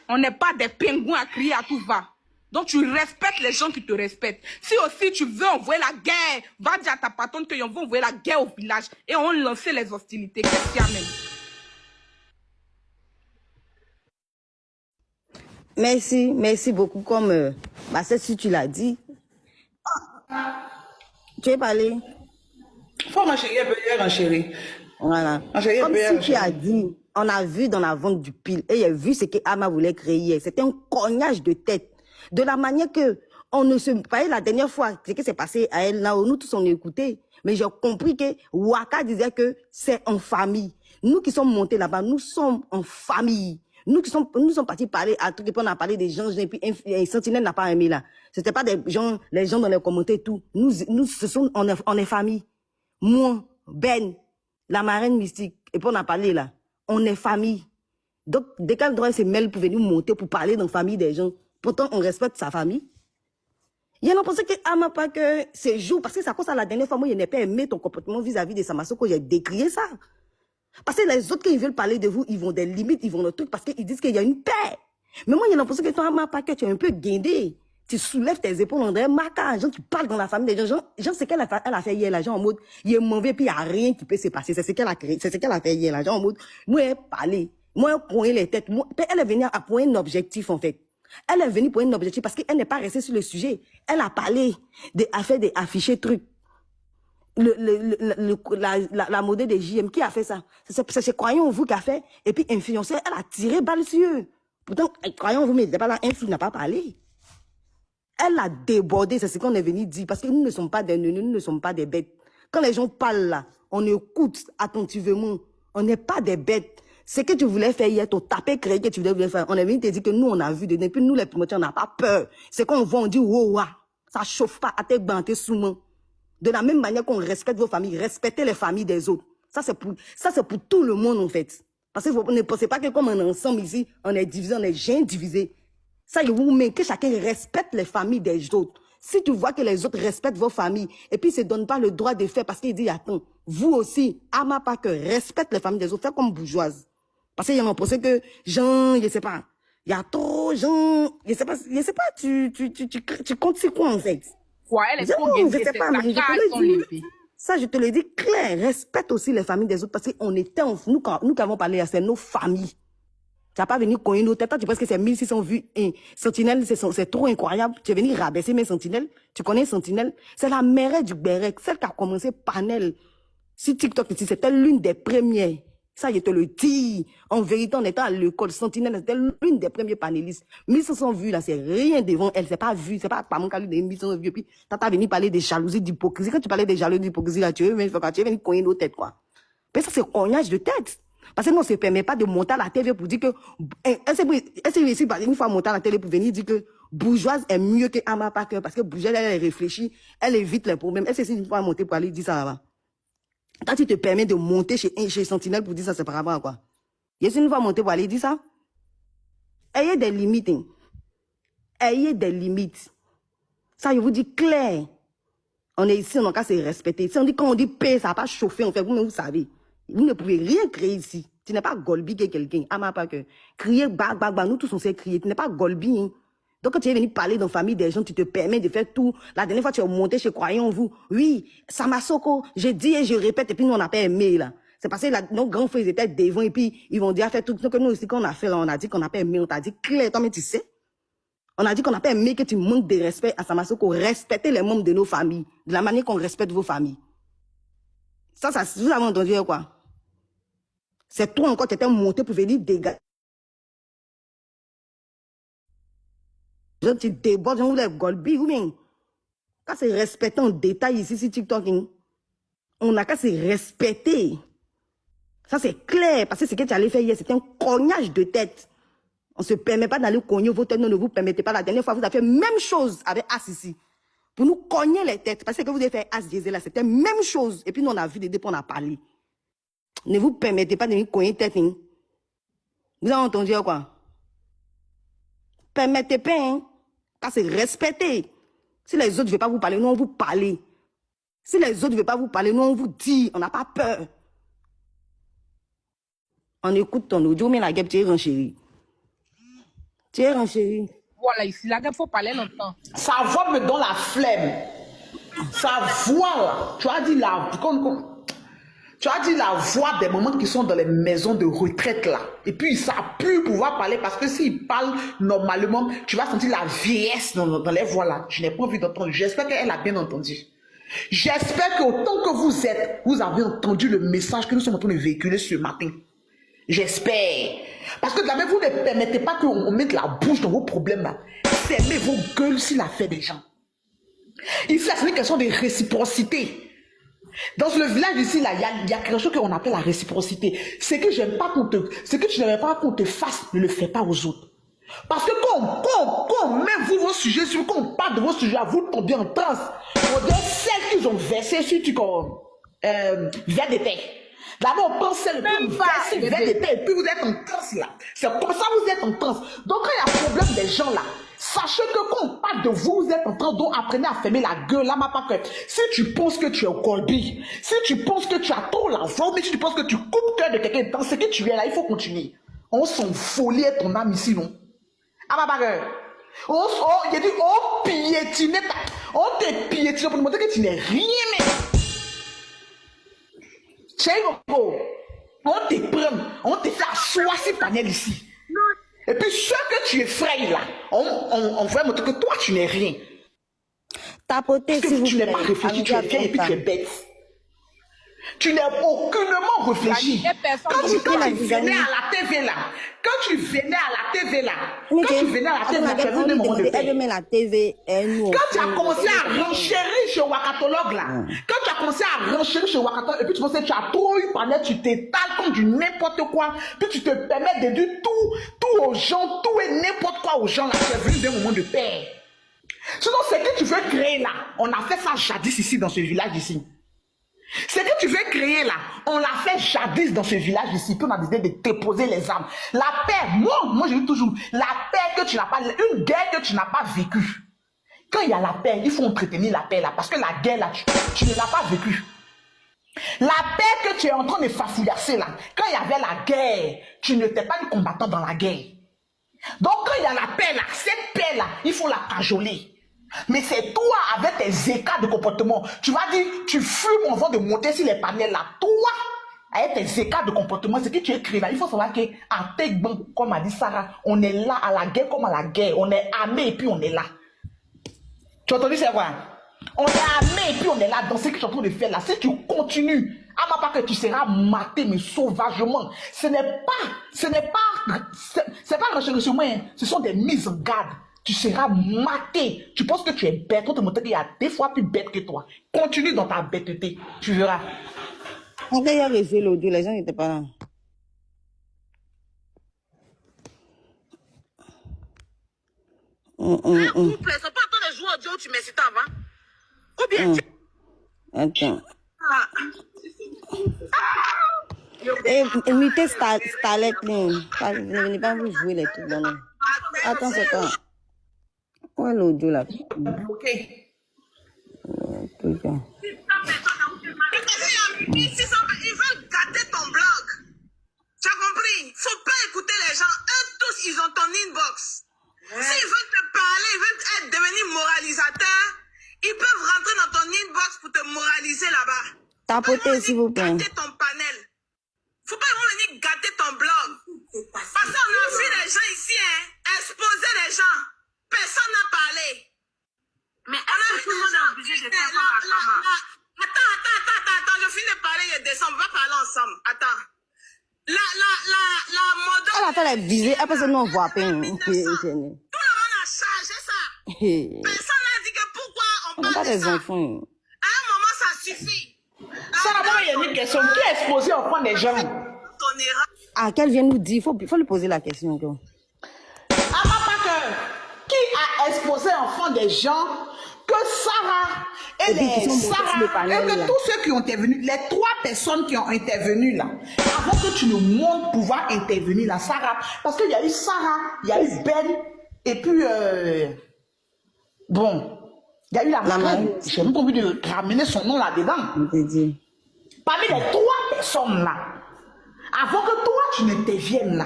Speaker 4: On n'est pas des pingouins à crier à tout va. Donc tu respectes les gens qui te respectent. Si aussi tu veux envoyer la guerre, va dire à ta patronne qu'on va envoyer la guerre au village et on lance les hostilités. Qu'est-ce qu'il y a même?
Speaker 2: Merci beaucoup. Comme si tu l'as dit. Tu es parlé.
Speaker 1: Faut m'enchérir un peu hier, en chérie.
Speaker 2: Voilà. Comme si tu as dit, on a vu dans la vente du pile, et il a vu ce que Ama voulait créer. C'était un cognage de tête. De la manière que on ne se parlait la dernière fois, ce qui s'est passé à elle, là où nous tous on écoutait. Mais j'ai compris que Waka disait que c'est en famille. Nous qui sommes montés là-bas, nous sommes en famille. Nous sommes partis parler à truc et puis on a parlé des gens, et puis Sentinelle n'a pas aimé là. C'était pas des gens, les gens dans les commentaires et tout. Nous, on est famille. Moi, Ben, la marraine mystique, et puis on a parlé là. On est famille. Donc, dès qu'un droit se mêle pour venir monter, pour parler dans la famille des gens, pourtant on respecte sa famille. Il y en a pensé que Ama pas que ces jours, parce que ça cause à la dernière fois, moi, je n'ai pas aimé ton comportement vis-à-vis de Samasoko, j'ai décrié ça. Parce que les autres, quand ils veulent parler de vous, ils vont des limites, ils vont le truc, parce qu'ils disent qu'il y a une paix. Mais moi, il y en a pensé que toi, Ama pas que tu es un peu guindé. Tu soulèves tes épaules, on dirait Maka, genre, tu parles dans la famille des gens. Genre, c'est qu'elle a fait hier, là, genre, en mode, il est mauvais, puis il n'y a rien qui peut se passer. C'est ce qu'elle a créé, c'est ce qu'elle a fait hier, là, genre, en mode, moi, elle parlait. Moi, elle pointait les têtes. Moi, elle est venue à point un objectif, en fait. Elle est venue pour un objectif parce qu'elle n'est pas restée sur le sujet. Elle a parlé, a fait des affichés trucs. La modèle des JM, qui a fait ça? C'est Croyons vous qui a fait. Et puis, influenceur, elle a tiré balle sur eux. Pourtant, Croyons vous, mais pas là, Influ n'a pas parlé. Elle a débordé, c'est ce qu'on est venu dire. Parce que nous ne sommes pas des neuneux, nous ne sommes pas des bêtes. Quand les gens parlent là, on écoute attentivement. On n'est pas des bêtes. Ce que tu voulais faire hier, ton tapé créé que tu voulais faire, on est venu te dire que nous, on a vu dedans. Puis nous, les promoteurs, on n'a pas peur. C'est qu'on voit, on dit, wow, ça chauffe pas, à tes bantés souvent. De la même manière qu'on respecte vos familles, respectez les familles des autres. Ça, c'est pour tout le monde, en fait. Parce que vous ne pensez pas que comme on est ensemble ici, on est divisé, on est bien divisé. Ça, il vous met que chacun respecte les familles des autres. Si tu vois que les autres respectent vos familles, et puis ils ne se donnent pas le droit de faire parce qu'ils disent, attends, vous aussi, Ama pas que respecte les familles des autres, faites comme bourgeoise. Parce qu'il y en a pensé que, Jean, je sais pas, il y a trop, Jean, je sais pas, tu comptes sur quoi, en fait?
Speaker 4: Quoi, elle est trop
Speaker 2: Je
Speaker 4: guindée,
Speaker 2: sais pas, mais je te le dis. Ça, je te le dis clair, respecte aussi les familles des autres, parce qu'on était, nous qui avons parlé, c'est nos familles. Tu n'as pas venu cogner nos têtes, tu penses que c'est 1600 vues, et Sentinelle, c'est trop incroyable. Tu es venu rabaisser mes Sentinelles. Tu connais Sentinelle? C'est la mère du Bérec, celle qui a commencé Panel. Sur TikTok, c'était l'une des premières. Ça, je te le dis. En vérité, on était à l'école. Sentinelle, c'était l'une des premiers panélistes. 1500 vues, là, c'est rien devant elle. C'est pas vu. C'est pas mon cas de 1500 vues. Puis, t'as venu parler des jalousies, d'hypocrisie. Quand tu parlais des jalousies, d'hypocrisie, là, tu es venu cogner nos têtes, quoi. Mais ça, c'est cognage de tête. Parce que nous, on ne se permet pas de monter à la télé pour dire que, elle s'est réussi une fois monter à la télé pour venir dire que bourgeoise est mieux que Ama Parker. Parce que bourgeoise, elle réfléchit, elle évite les problèmes. Elle s'est une fois monter pour aller dire ça là-bas. Quand tu te permets de monter chez Sentinelle pour dire ça, c'est par rapport à quoi? Il y a une fois monter pour aller dire ça? Ayez des limites. Hein. Ayez des limites. Ça, je vous dis clair. On est ici, on n'a qu'à se respecter. Si on dit, quand on dit paix, ça n'a pas chauffé, en fait, vous savez. Vous ne pouvez rien créer ici. Tu n'es pas Golbi que quelqu'un. Ama pas que. Crier, bag, nous tous on sait crier. Tu n'es pas Golbi, hein. Donc, quand tu es venu parler dans la famille des gens, tu te permets de faire tout. La dernière fois, tu es monté chez Croyons, vous. Oui, Samasoko, j'ai dit et je répète, et puis nous, on n'a pas aimé, là. C'est parce que nos grands frères, ils étaient devant, et puis ils vont dire, faire tout. Donc, nous aussi, quand on a fait, là, on a dit qu'on n'a pas aimé, on t'a dit clair, toi, mais tu sais. On a dit qu'on n'a pas aimé que tu manques de respect à Samasoko. Respectez les membres de nos familles, de la manière qu'on respecte vos familles. Ça, vous avez entendu quoi? C'est toi encore, tu étais monté pour venir dégager. Tu débordes, on voulait Golbi, ou bien. Quand c'est respecté en détail ici, sur TikTok, on n'a qu'à se respecter. Ça, c'est clair, parce que ce que tu allais faire hier, c'était un cognage de tête. On ne se permet pas d'aller cogner vos têtes, non, ne vous permettez pas. La dernière fois, vous avez fait même chose avec As ici. Pour nous cogner les têtes, parce que vous avez fait As Diesel là, c'était même chose. Et puis nous, on a vu des dépôts, on a parlé. Ne vous permettez pas de nous cogner tête. Hein. Vous avez entendu quoi? Permettez pas, hein. Parce que respectez. Si les autres ne veulent pas vous parler, nous, on vous parle. Si les autres ne veulent pas vous parler, nous, on vous dit. On n'a pas peur. On écoute ton audio, mais la guêpe, tu es renchérie. Tu es renchérie.
Speaker 4: Voilà, ici, la guêpe, il faut parler longtemps.
Speaker 1: Sa voix me donne la flemme. Sa voix, là, tu as dit la voix des mamans qui sont dans les maisons de retraite, là. Et puis, ils ne savent plus pouvoir parler parce que s'ils parlent normalement, tu vas sentir la vieillesse dans les voix, là. Je n'ai pas envie d'entendre. J'espère qu'elle a bien entendu. J'espère qu'autant que vous êtes, vous avez entendu le message que nous sommes en train de véhiculer ce matin. J'espère. Parce que de la même, vous ne permettez pas qu'on mette la bouche dans vos problèmes, là. Fermez vos gueules sur l'affaire des gens. Ici, c'est une question de réciprocité. Dans le village ici, là, il y a quelque chose qu'on appelle la réciprocité. C'est que j'aime pas ce que tu n'aimes pas qu'on te fasse, ne le fais pas aux autres. Parce que quand on met vos sujets, quand on parle de vos sujets, vous tombez en transe. On dirait celles qu'ils ont versées sur tu comme vers des terres. D'abord, on pense le plus versé vers des terres, et puis vous êtes en transe là. C'est comme ça que vous êtes en transe. Donc quand il y a problème des gens là, sachez que quand on parle de vous, vous êtes en train, donc apprenez à fermer la gueule, là, ma pas que. Si tu penses que tu es au colbi, si tu penses que tu as trop l'argent, mais si tu penses que tu coupes le cœur de quelqu'un, dans ce que tu es là, il faut continuer. On s'en folie ton âme ici, non? Ah, ma bagueur. Il a dit, on piétine, on te piétine pour nous montrer que tu n'es rien, mais. Tiens, on te prend, on te fait asseoir ces panels ici. Et puis, ce que tu effraies là, on va montrer que toi, tu n'es rien.
Speaker 2: Tapotez,
Speaker 1: Parce
Speaker 2: s'il
Speaker 1: que
Speaker 2: vous
Speaker 1: tu n'es
Speaker 2: plaît.
Speaker 1: pas réfléchi, tu es vieille et puis tu es bête. Tu n'es aucunement réfléchi. Quand tu venais à la TV là, quand tu venais à la TV là, tu avais un moment de paix.
Speaker 2: Elle met la TV, elle nous.
Speaker 1: Quand tu as commencé à renchérir chez Wakatologue là, quand tu as commencé à renchérir chez Wakatologue, et puis tu pensais que tu as trop eu par là, tu t'étales comme du n'importe quoi, puis tu te permets de dire tout aux gens, tout et n'importe quoi aux gens là, tu es venu d'un moment de paix. Sinon, ce que tu veux créer là, on a fait ça jadis ici dans ce village ici. Ce que tu veux créer là, on l'a fait jadis dans ce village ici, puis on a décidé de déposer les armes. La paix, moi je dis toujours, la paix que tu n'as pas, une guerre que tu n'as pas vécue. Quand il y a la paix, il faut entretenir la paix là, parce que la guerre là, tu ne l'as pas vécue. La paix que tu es en train de fafouillasser là, quand il y avait la guerre, tu n'étais pas un combattant dans la guerre. Donc quand il y a la paix là, cette paix là, il faut la cajoler. Mais c'est toi avec tes écarts de comportement. Tu vas dire, tu fumes avant de monter sur les panels là. Toi, avec tes écarts de comportement, ce que tu écris là, il faut savoir qu'à Tegban, comme a dit Sarah, on est là à la guerre comme à la guerre. On est armé et puis on est là. Tu as entendu c'est quoi? On est armé et puis on est là dans ce que tu es en train de faire là. Si tu continues, à ma part que tu seras maté, mais sauvagement. Ce n'est pas recherché sur moi, ce sont des mises en garde. Tu seras maté. Tu penses que tu es bête. On te montre qu'il y a des fois plus bête que toi. Continue dans ta bêteté. Tu verras.
Speaker 2: On va y arriver l'audio. Les gens n'étaient pas là.
Speaker 3: Couple, ils sont pas en train de jouer au Dieu, tu m'excites avant. Ou bien tu...
Speaker 2: Attends. Et mettez Starlet. Ne venez pas vous jouer les trucs dans nous. Attends, c'est quoi? Où est l'audio là?
Speaker 1: Ok.
Speaker 3: Ils veulent gâter ton blog. Tu as compris? Faut pas écouter les gens. Eux tous, ils ont ton inbox. S'ils veulent te parler, ils veulent devenir moralisateurs, ils peuvent rentrer dans ton inbox pour te moraliser là-bas.
Speaker 2: Tapotez, s'il vous plaît.
Speaker 3: Gâter ton panel. Faut pas venir gâter ton blog. Parce qu'on a vu les gens ici, exposer les gens. Personne n'a parlé. Mais est-ce que tout le monde est obligé de faire comme Akama? Attends, je finis de parler, je descends, on va parler ensemble. Attends. La mode.
Speaker 2: Elle a fait les visées, après ça, nous on voit pas.
Speaker 3: Tout le monde a chargé ça. Personne n'a dit que pourquoi on
Speaker 2: On n'a
Speaker 3: parle
Speaker 2: pas
Speaker 3: de
Speaker 2: des
Speaker 3: ça.
Speaker 2: enfants.
Speaker 3: À un moment, ça suffit.
Speaker 1: Sarah, moi, il y a une question. Qui a exposé au fond des gens?
Speaker 3: Ton erreur.
Speaker 2: Ah, qu'elle vient nous dire, il faut lui poser la question. Quoi.
Speaker 1: À ma part que, qui a exposé en fond des gens que Sarah et
Speaker 2: puis, qui
Speaker 1: les
Speaker 2: sont montés sur le panel,
Speaker 1: et que
Speaker 2: là.
Speaker 1: tous ceux qui ont intervenu, les 3 personnes qui ont intervenu là, avant que tu ne montres pouvoir intervenir là, Sarah, parce qu'il y a eu Sarah, il y a eu Ben, et puis, bon, il y a eu la marraine. J'ai même pas envie de ramener son nom là-dedans.
Speaker 2: On te dit.
Speaker 1: Parmi les 3 personnes là, avant que toi tu n'interviennes là,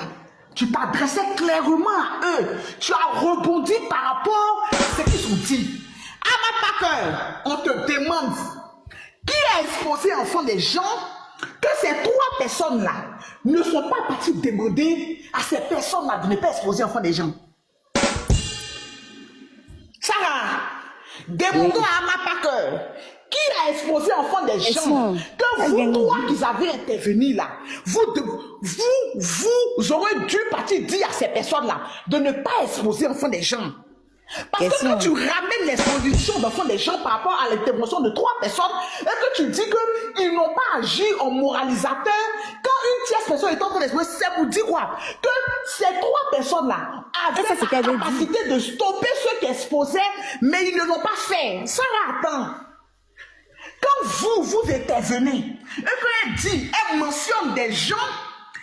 Speaker 1: tu t'adressais clairement à eux. Tu as rebondi par rapport à ce qu'ils ont dit. À ma part, on te demande qui a exposé en fond des gens que ces 3 personnes là ne sont pas parties demander à ces personnes là de ne pas exposer en fond des gens. Sarah, demandons à ma part qui a exposé en fond des gens que vous 3 qui avez intervenu là, vous aurez dû partir dire à ces personnes là de ne pas exposer en fond des gens. Parce que quand tu ramènes l'exposition d'enfants des gens par rapport à l'intervention de 3 personnes et que tu dis qu'ils n'ont pas agi en moralisateur, quand une tierce personne est en train d'exposer, c'est pour dire quoi? Que ces 3 personnes-là avaient la capacité de stopper ceux qui exposaient, mais ils ne l'ont pas fait. Ça va attendre. Quand vous intervenez et qu'elle dit, elle mentionne des gens,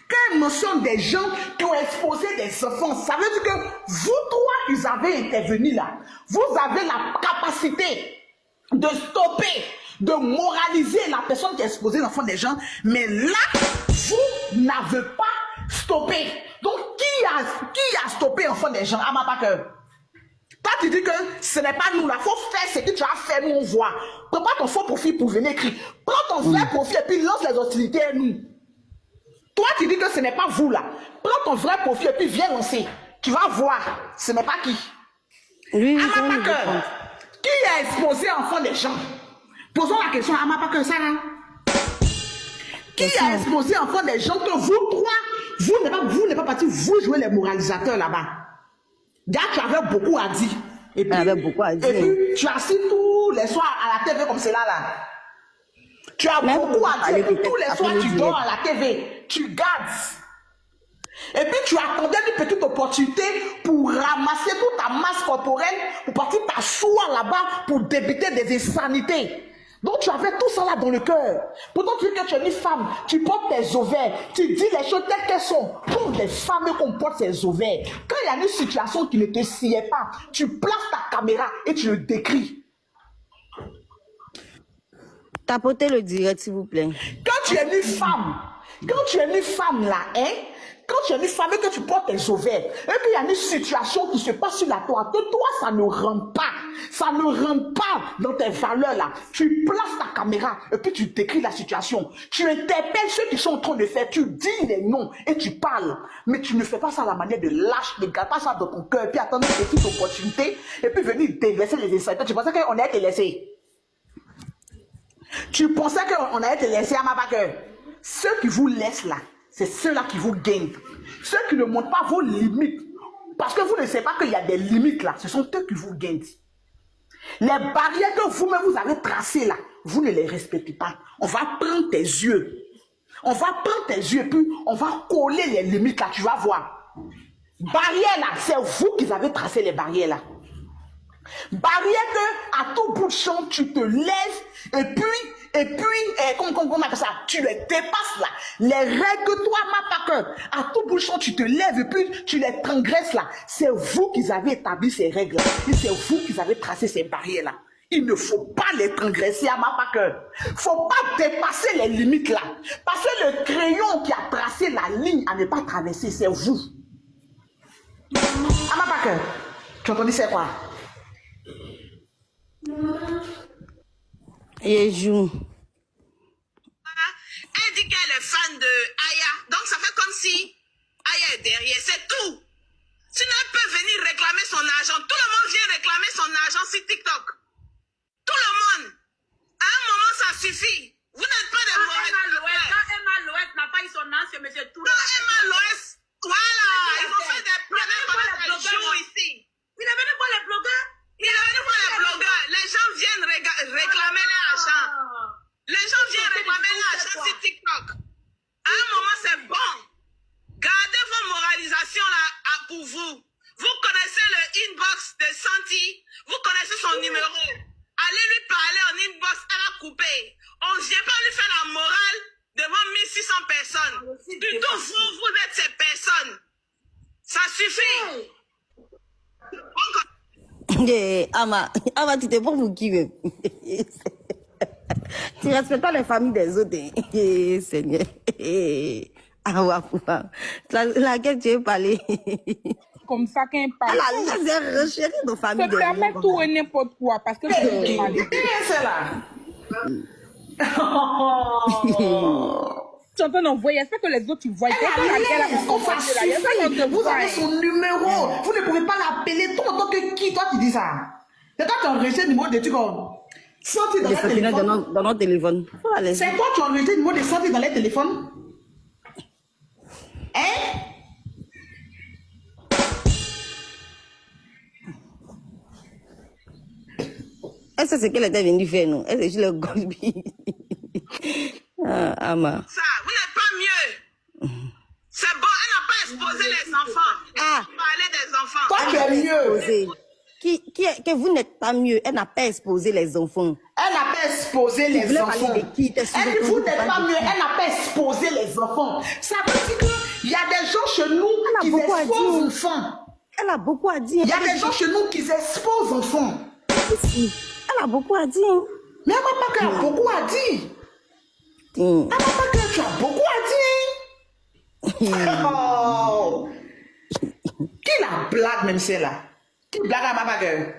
Speaker 1: quand elle mentionne des gens qui ont exposé des enfants, ça veut dire que vous 3, ils avez intervenu là. Vous avez la capacité de stopper, de moraliser la personne qui a exposé l'enfant des gens, mais là, vous n'avez pas stoppé. Donc, qui a stoppé l'enfant des gens? Ah, ma pas que. Toi, tu dis que ce n'est pas nous là, il faut faire ce que tu as fait, nous on voit. Prends ton faux profil pour venir écrire. Prends ton vrai profil et puis lance les hostilités à nous. Toi, tu dis que ce n'est pas vous là. Prends ton vrai profil et puis viens lancer. Tu vas voir, ce n'est pas qui.
Speaker 2: Lui,
Speaker 1: Amapaker, qui a exposé enfant des gens? Posons la question à Amapaker, Sarah. Qui a exposé enfant des gens que vous 3, vous n'êtes pas parti, vous jouez les moralisateurs là-bas. Gars, tu avais beaucoup à dire. Et puis, tu assis tous les soirs à la TV comme c'est là. Tu as beaucoup à dire. Et puis, tous les soirs, tu dors à la TV. Tu gardes. Et puis, tu attendais une petite opportunité pour ramasser toute ta masse corporelle, pour partir t'asseoir là-bas pour débiter des insanités. Donc, tu avais tout ça là dans le cœur. Pourtant, tu dis que tu es une femme, tu portes tes ovaires, tu dis les choses telles qu'elles sont. Pour les femmes qu'on porte ses ovaires, quand il y a une situation qui ne te sied pas, tu places ta caméra et tu le décris.
Speaker 2: Tapotez le direct, s'il vous plaît.
Speaker 1: Quand tu es une femme là, hein? Quand tu es une femme et que tu portes tes ovaires, et qu'il y a une situation qui se passe sur la toile, que toi, ça ne rentre pas dans tes valeurs là, tu places ta caméra et puis tu décris la situation. Tu interpelles ceux qui sont en train de faire, tu dis les noms et tu parles. Mais tu ne fais pas ça à la manière de lâche, ne garde pas ça dans ton cœur, et puis attendre une petite opportunité, et puis venir déverser les incidents. Tu pensais qu'on allait te laisser. Tu pensais qu'on allait te laisser à ma bague. Ceux qui vous laissent là, c'est ceux-là qui vous gagnent. Ceux qui ne montrent pas vos limites. Parce que vous ne savez pas qu'il y a des limites là. Ce sont eux qui vous gagnent. Les barrières que vous-même vous avez tracées là, vous ne les respectez pas. On va prendre tes yeux. On va prendre tes yeux et puis on va coller les limites là. Tu vas voir. Barrières là, c'est vous qui avez tracé les barrières là. Barrière que à tout bout de champ, tu te lèves et puis, comment on appelle ça? Tu les dépasses là. Les règles que toi, Amapaker, à tout bout de champ, tu te lèves et puis tu les transgresses là. C'est vous qui avez établi ces règles là. Et c'est vous qui avez tracé ces barrières là. Il ne faut pas les transgresser, Amapaker. Il ne faut pas dépasser les limites là. Parce que le crayon qui a tracé la ligne à ne pas traverser, c'est vous. Amapaker, tu entends dire c'est quoi?
Speaker 2: Et joue.
Speaker 3: Elle dit qu'elle est fan de Aya. Donc ça fait comme si Aya est derrière. C'est tout. Sinon elle peut venir réclamer son argent. Tout le monde vient réclamer son argent sur TikTok. Tout le monde. À un moment ça suffit. Vous n'êtes pas des mauvais.
Speaker 6: Quand Emma Loët n'a pas eu son nom, c'est M. Touré.
Speaker 3: Non, Emma Loès. Voilà. Ils vont faire des problèmes pendant qu'elle joue ici.
Speaker 6: Il est venu pour les blogueurs.
Speaker 3: Il est venu pour les blogueurs. Les gens viennent réclamer l'argent. Les gens viennent réclamer l'argent sur TikTok. À un moment, c'est bon. Gardez vos moralisations là pour vous. Vous connaissez le inbox de Santi. Vous connaissez son numéro. Allez lui parler en inbox, elle va couper. On ne vient pas lui faire la morale devant 1600 personnes. Plutôt vous êtes ces personnes. Ça suffit.
Speaker 2: Ama, tu te prends pour qui même? Tu respectes pas les familles des autres. Seigneur. Laquelle tu veux parler?
Speaker 4: Comme ça qu'un parle.
Speaker 2: Elle a recherché nos familles.
Speaker 4: Se permet tout et n'importe quoi parce que je veux parler.
Speaker 1: C'est là.
Speaker 4: Tu es en train d'envoyer. J'espère que les autres, tu vois.
Speaker 1: Vous avez son numéro. Vous ne pouvez pas l'appeler. Toi, en tant que qui, toi, tu dis ça? C'est toi qui as enregistré le numéro de tu comme. Sorti dans le téléphone.
Speaker 2: Dans notre téléphone.
Speaker 1: C'est toi qui as enregistré le numéro de sorti dans les téléphones? Hein?
Speaker 2: Elle sait ce qu'elle était venue faire, non? Elle c'est juste le Golbi. Ama.
Speaker 3: Ça, vous n'êtes pas mieux. C'est bon, elle n'a pas exposé les enfants.
Speaker 2: Ah.
Speaker 3: Parler des enfants.
Speaker 1: Toi, tu es mieux.
Speaker 2: Que vous n'êtes pas mieux. Elle n'a pas exposé les enfants.
Speaker 1: Elle n'a pas exposé les
Speaker 2: voulais
Speaker 1: enfants.
Speaker 2: parler de qui? T'es sûr
Speaker 1: Elle dit,
Speaker 2: que
Speaker 1: vous
Speaker 2: vous
Speaker 1: n'êtes
Speaker 2: parlez
Speaker 1: pas
Speaker 2: de
Speaker 1: mieux.
Speaker 2: qui?
Speaker 1: Elle n'a pas exposé les enfants. Ça veut dire qu'il y a des gens chez nous
Speaker 2: a
Speaker 1: qui
Speaker 2: beaucoup à
Speaker 1: exposent
Speaker 2: dire.
Speaker 1: enfants.
Speaker 2: Elle a beaucoup à dire.
Speaker 1: Il y a des gens chez nous qui exposent enfants.
Speaker 2: Aussi. Elle a beaucoup à dire.
Speaker 1: Mais maman, tu as beaucoup à dire.
Speaker 2: Hum.
Speaker 1: Ah, maman, tu as beaucoup à dire. Oh. Qui la blague même celle-là? Qui blague à ma gueule?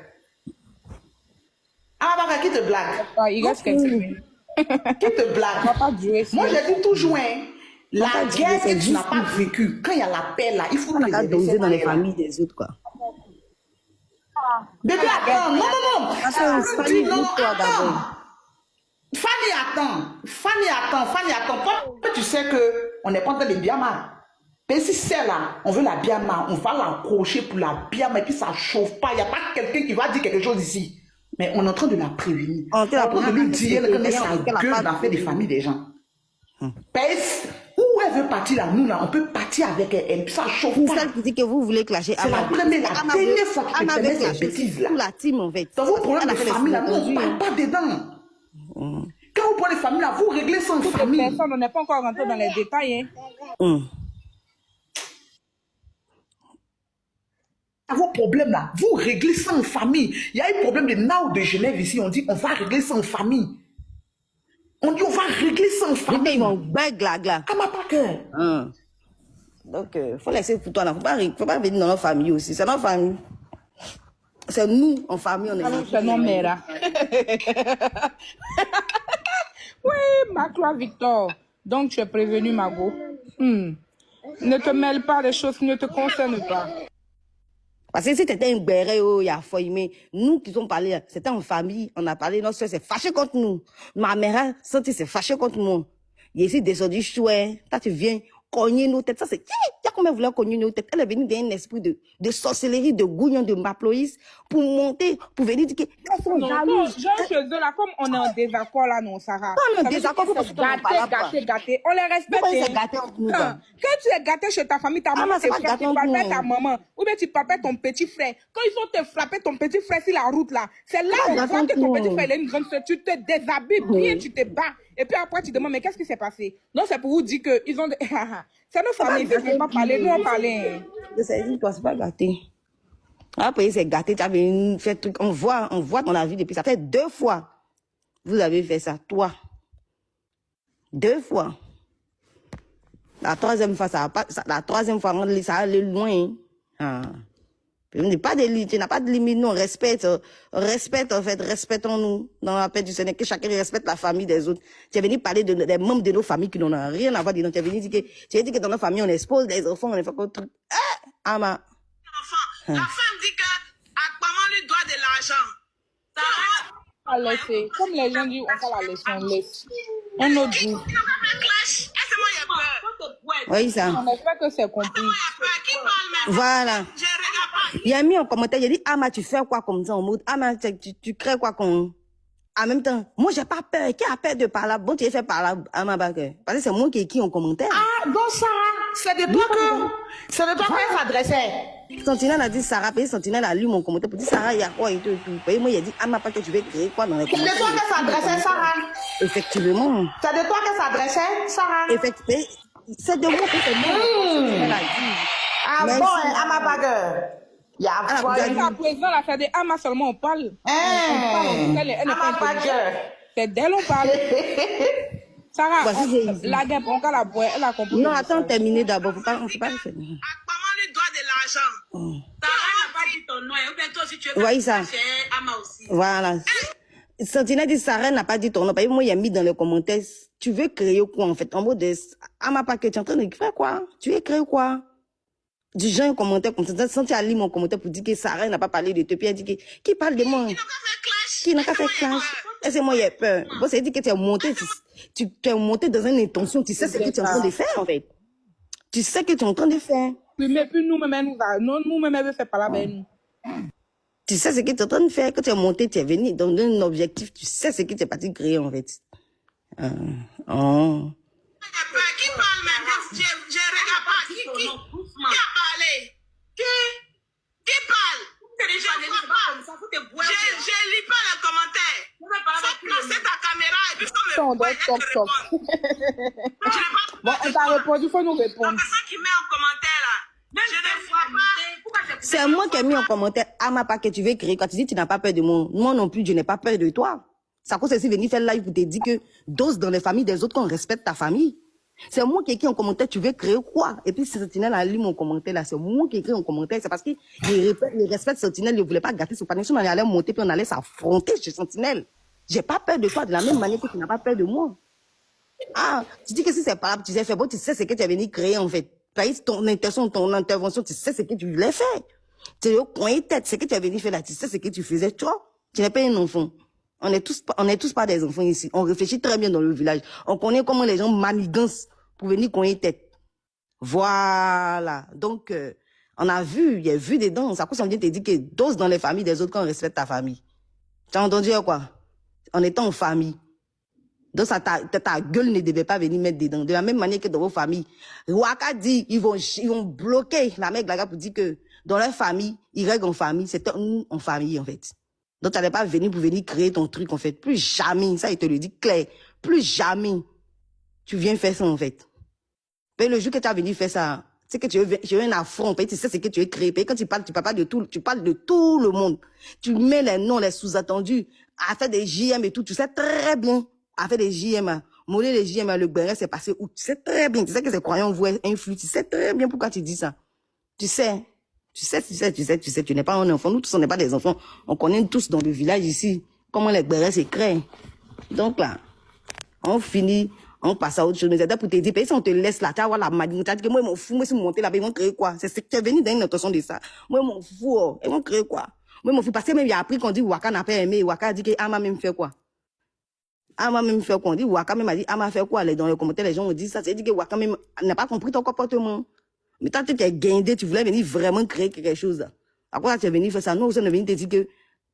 Speaker 1: Ah, ma qui te blague?
Speaker 4: Ah, il reste quelques minutes.
Speaker 1: Qui te blague?
Speaker 4: On va pas jouer.
Speaker 1: Moi, je dis toujours, hein, la
Speaker 2: pas dire,
Speaker 1: guerre
Speaker 2: c'est
Speaker 1: que tu n'as
Speaker 2: juste
Speaker 1: pas vécue, quand il y a la paix là, il faut
Speaker 2: On a qu'à
Speaker 1: préserver
Speaker 2: doser
Speaker 1: cette
Speaker 2: dans les
Speaker 1: paix-là.
Speaker 2: familles des autres, quoi.
Speaker 1: Bébé, attends, non.
Speaker 2: Attends,
Speaker 1: Je
Speaker 2: Fanny,
Speaker 1: dis non,
Speaker 2: écoute-toi d'abord.
Speaker 1: attends. Fanny, attends. Toi, tu sais qu'on n'est pas en train de Biama. Mais si c'est là, on veut la Biama, on va l'accrocher pour la Biama et puis ça chauffe pas. Il n'y a pas quelqu'un qui va dire quelque chose ici. Mais on est en train de la prévenir.
Speaker 2: On
Speaker 1: On est en train de lui dire
Speaker 2: qu'elle
Speaker 1: qu'elle est sa gueule dans fait des familles des gens. Parce où elle veut partir là, nous là, on peut partir avec elle, puis ça chauffe
Speaker 2: Pour
Speaker 1: pas.
Speaker 2: celle qui dit que vous voulez clasher
Speaker 1: C'est la première, la dernière fois que tu te mets ces bêtises là.
Speaker 2: Pour la team, en fait.
Speaker 1: Dans vos problèmes
Speaker 2: Elle a
Speaker 1: de
Speaker 2: fait les
Speaker 1: famille là, nous on
Speaker 2: sous-entendus,
Speaker 1: ne parle pas dedans. Quand vous prenez famille là, vous réglez ça en
Speaker 4: Toutes les
Speaker 1: famille.
Speaker 4: personnes, on n'est pas encore rentré dans les détails. Hein.
Speaker 1: Vos problèmes là, vous réglez ça en famille. Il y a un problème de Nao de Genève ici, on dit on va régler ça en famille. On dit on va régler ça en
Speaker 2: Ils
Speaker 1: famille.
Speaker 2: vont gla.
Speaker 1: Ah ma pas cœur.
Speaker 2: Donc, faut laisser pour toi là. Faut pas venir dans notre famille aussi. C'est notre famille. C'est nous, en famille, on est.
Speaker 4: C'est non, mère. Oui, Macloa Victor. Donc, tu es prévenu, Mago. Ne te mêle pas des choses qui ne te concernent pas.
Speaker 2: Parce que si t'étais un béret, il y a foyer, mais nous qui sommes parlé, c'était en famille, on a parlé, notre soeur s'est fâchée contre nous. Ma mère, senti, s'est fâchée contre moi. Il est ici descendu chouette. Toi, tu viens cogner nos têtes. Ça, c'est, tiens, comment elle voulait cogner nos têtes. Elle est venue d'un esprit de sorcellerie, de gouillon, de maploïs, pour monter, pour venir dire qu'elles sont
Speaker 4: Non,
Speaker 2: jalouses.
Speaker 4: genre chez eux, là, comme on est en désaccord, là, non, Sarah.
Speaker 2: on est en
Speaker 4: Ça veut dire
Speaker 2: désaccord,
Speaker 4: que
Speaker 2: faut
Speaker 4: c'est
Speaker 2: pas se parler,
Speaker 4: gâté. On les respecte.
Speaker 2: Pourquoi ils sont gâtés entre nous, quoi?
Speaker 4: Quand tu es gâté chez ta famille, ta maman
Speaker 2: mais c'est
Speaker 4: te
Speaker 2: pas
Speaker 4: frappe,
Speaker 2: gâté
Speaker 4: tu
Speaker 2: entre
Speaker 4: palpais
Speaker 2: nous.
Speaker 4: ta maman. Ou bien tu palpais ton petit frère. Quand ils ont te frappé ton petit frère sur la route, là, c'est là
Speaker 2: pas
Speaker 4: on
Speaker 2: gâté
Speaker 4: voit que ton
Speaker 2: entre
Speaker 4: petit
Speaker 2: nous.
Speaker 4: frère, il a une grande soeur. Tu te déshabilles bien, tu te bats. Et puis après, tu demandes, mais qu'est-ce qui s'est passé? Non, c'est pour vous dire qu'ils ont... C'est nos familles, ils ne vont pas parler. Nous, on parlait.
Speaker 2: C'est dit, toi, c'est pas gâté. Après, c'est gâté, tu avais fait truc. On voit ton avis depuis. Ça fait 2 fois. Vous avez fait ça, toi. 2 fois. La 3e fois, la 3e fois, ça allait loin. Tu n'as pas de limite, non. Respecte, en fait, respectons-nous dans la paix du Seigneur, que chacun respecte la famille des autres. Tu es venu parler des membres de nos familles qui n'ont rien à voir. Tu es venu dire que dans nos familles, on expose les enfants, on fait quoi truc. Ama.
Speaker 3: La femme dit que Akpaman lui doit de l'argent.
Speaker 4: On va laisser. Comme les gens disent, on va la laisser, on laisse. Un autre jour.
Speaker 3: Il n'a pas fait clash. Est-ce que moi j'ai peur?
Speaker 2: Oui, ça.
Speaker 4: On espère que c'est compris.
Speaker 3: Moi j'ai peur. Qui parle même?
Speaker 2: Voilà.
Speaker 3: Je regarde pas.
Speaker 2: Il a mis en commentaire, il a dit, Ama, tu fais quoi comme ça en mode, Ama, tu crées quoi comme... En même temps, moi, j'ai pas peur. Qui a peur de parler? Bon, tu es fait parler à ma bague. Parce que c'est moi qui ai écrit en commentaire.
Speaker 1: Ah, donc Sarah, c'est de toi qu'elle s'adressait.
Speaker 2: Sentinelle a dit Sarah, puis Sentinelle a lu mon commentaire pour dire Sarah, il y a quoi et tout et tout. Puis moi, il a dit, Ama, pas que tu veux créer quoi dans les
Speaker 1: C'est de toi
Speaker 2: commentaires.
Speaker 1: qu'elle s'adressait, Sarah.
Speaker 2: Effectivement.
Speaker 1: C'est de toi qu'elle s'adressait, Sarah.
Speaker 2: Effectivement. C'est de moi que c'est moi. Sentinelle a dit.
Speaker 1: Ah
Speaker 2: Merci.
Speaker 1: bon, à ma bague. Il y a
Speaker 2: Ah,
Speaker 1: foi.
Speaker 2: vous avez-
Speaker 4: Jusqu'à présent, la fait des Ama seulement, on parle.
Speaker 1: Hein.
Speaker 4: On parle, elle n'est
Speaker 1: À
Speaker 4: pas
Speaker 1: ma
Speaker 4: intelligente.
Speaker 1: bague.
Speaker 4: C'est d'elle on parle. Sarah,
Speaker 2: Voici, j'ai ici.
Speaker 4: la guêpe, on va la boire, elle a compris.
Speaker 2: Non, attends, terminer d'abord. On ne peut pas le faire.
Speaker 3: Akpaman lui doit de l'argent.
Speaker 6: Sarah n'a pas dit ton nom. Ou bien toi, si tu veux
Speaker 2: Oui, ça.
Speaker 6: c'est Ama aussi.
Speaker 2: Voilà. Sentinelle dit Sarah n'a pas dit ton nom. Parce que moi, il a mis dans les commentaires. Tu veux créer quoi, en fait? En mode de, Ama pas que tu es en train de faire quoi? Tu veux créer quoi? Du genre un commentaire comme ça. Senti à lire mon commentaire pour dire que Sarah n'a pas parlé de toi. Puis elle dit que, qui parle de moi?
Speaker 3: Il n'a pas fait clash.
Speaker 2: Qui n'a pas fait clash? Et c'est moi, il a peur. Bon, ça veut dire que tu es monté, tu es monté dans une intention. Tu sais ce que tu es en train de faire, en fait. Tu sais que tu es en train de faire.
Speaker 4: Puis, mais puis nous-mêmes, nous-mêmes, elle veut faire parler avec nous.
Speaker 2: Tu sais ce que tu es en train de faire. Quand tu es monté, tu es venu dans un objectif. Tu sais ce que tu es parti créer, en fait. Oh.
Speaker 3: Qui parle maintenant? Je regarde pas. Qui a parlé? Qui parle? Je lis pas les commentaires. Faut placer ta caméra et puis faut
Speaker 1: On
Speaker 3: me
Speaker 1: doit stop, stop. Bon, on t'a répondu, il faut nous
Speaker 3: La
Speaker 1: répondre.
Speaker 3: personne qui met en commentaire là, je ne vois pas.
Speaker 2: C'est moi qui ai mis en commentaire, Ama pas que tu veux créer. Quand tu dis tu n'as pas peur de moi, moi non plus, je n'ai pas peur de toi. Ça cause aussi venir faire live pour te dire que dose dans les familles des autres qu'on respecte ta famille. C'est moi qui ai écrit en commentaire, tu veux créer quoi? Et puis Sentinelle a lu mon commentaire là, c'est moi qui ai écrit en commentaire, c'est parce qu'il respecte Sentinelle, il ne voulait pas gâter son panier. On allait monter puis on allait s'affronter chez Sentinelle. J'ai pas peur de toi de la même manière que tu n'as pas peur de moi. Ah, tu dis que si c'est pas grave, tu sais faire bon, tu sais ce que tu es venu créer en fait. Ton intention, ton intervention, tu sais ce que tu voulais faire. Tu es au coin tête, ce que tu es venu faire là, tu sais ce que tu faisais, toi. Tu n'es pas un enfant. On est tous pas des enfants ici. On réfléchit très bien dans le village. On connaît comment les gens manigancent pour venir coin tête. Voilà. Donc, on a vu, il y a vu dedans. Ça cause on vient te dire que dose dans les familles des autres quand on respecte ta famille. Tu as entendu quoi? En étant en famille. Donc, ta gueule ne devait pas venir mettre dedans. De la même manière que dans vos familles. Waka dit, ils vont bloquer la mec là pour dire que dans leur famille, ils règlent en famille. C'est nous en famille, en fait. Donc, tu n'allais pas venir pour venir créer ton truc, en fait. Plus jamais, ça, il te le dit clair. Plus jamais, tu viens faire ça, en fait. Mais le jour que tu as venu faire ça, c'est que tu veux un affront, tu sais ce que tu veux créer. Quand tu parles pas de tout, tu parles de tout le monde. Tu mets les noms, les sous-attendus, à faire des JM et tout. Tu sais très bien, à faire des JM, moller les JM, le béret, c'est passé où? Tu sais très bien. Tu sais que ces croyants voient influent. Tu sais très bien pourquoi tu dis ça. Tu sais, tu n'es pas un enfant. Nous tous, on n'est pas des enfants. On connaît tous dans le village ici comment les bérets se créent. Donc là, on finit, on passe à autre chose. Mais c'est pour te dire, si on te laisse là, tu vas voir la maline, tu vas dire que moi, je m'en fous, moi, si je monte là, ils vont créer quoi? C'est ce que tu es venu dans une intention de ça. Moi, je m'en fous, oh. Ils vont créer quoi? Moi, je m'en fous. Parce que même, il y a appris qu'on dit Waka n'a pas aimé. Waka dit que Ama même fait quoi? Ama même fait quoi? On dit Waka même a dit Ama fait quoi? Dans les commentaires, les gens ont dit ça. C'est dit que Waka même n'a pas compris ton comportement. Mais toi, tu t'es guindé, tu voulais venir vraiment créer quelque chose. À quoi tu es venu faire ça? Nous, on est venu te dire que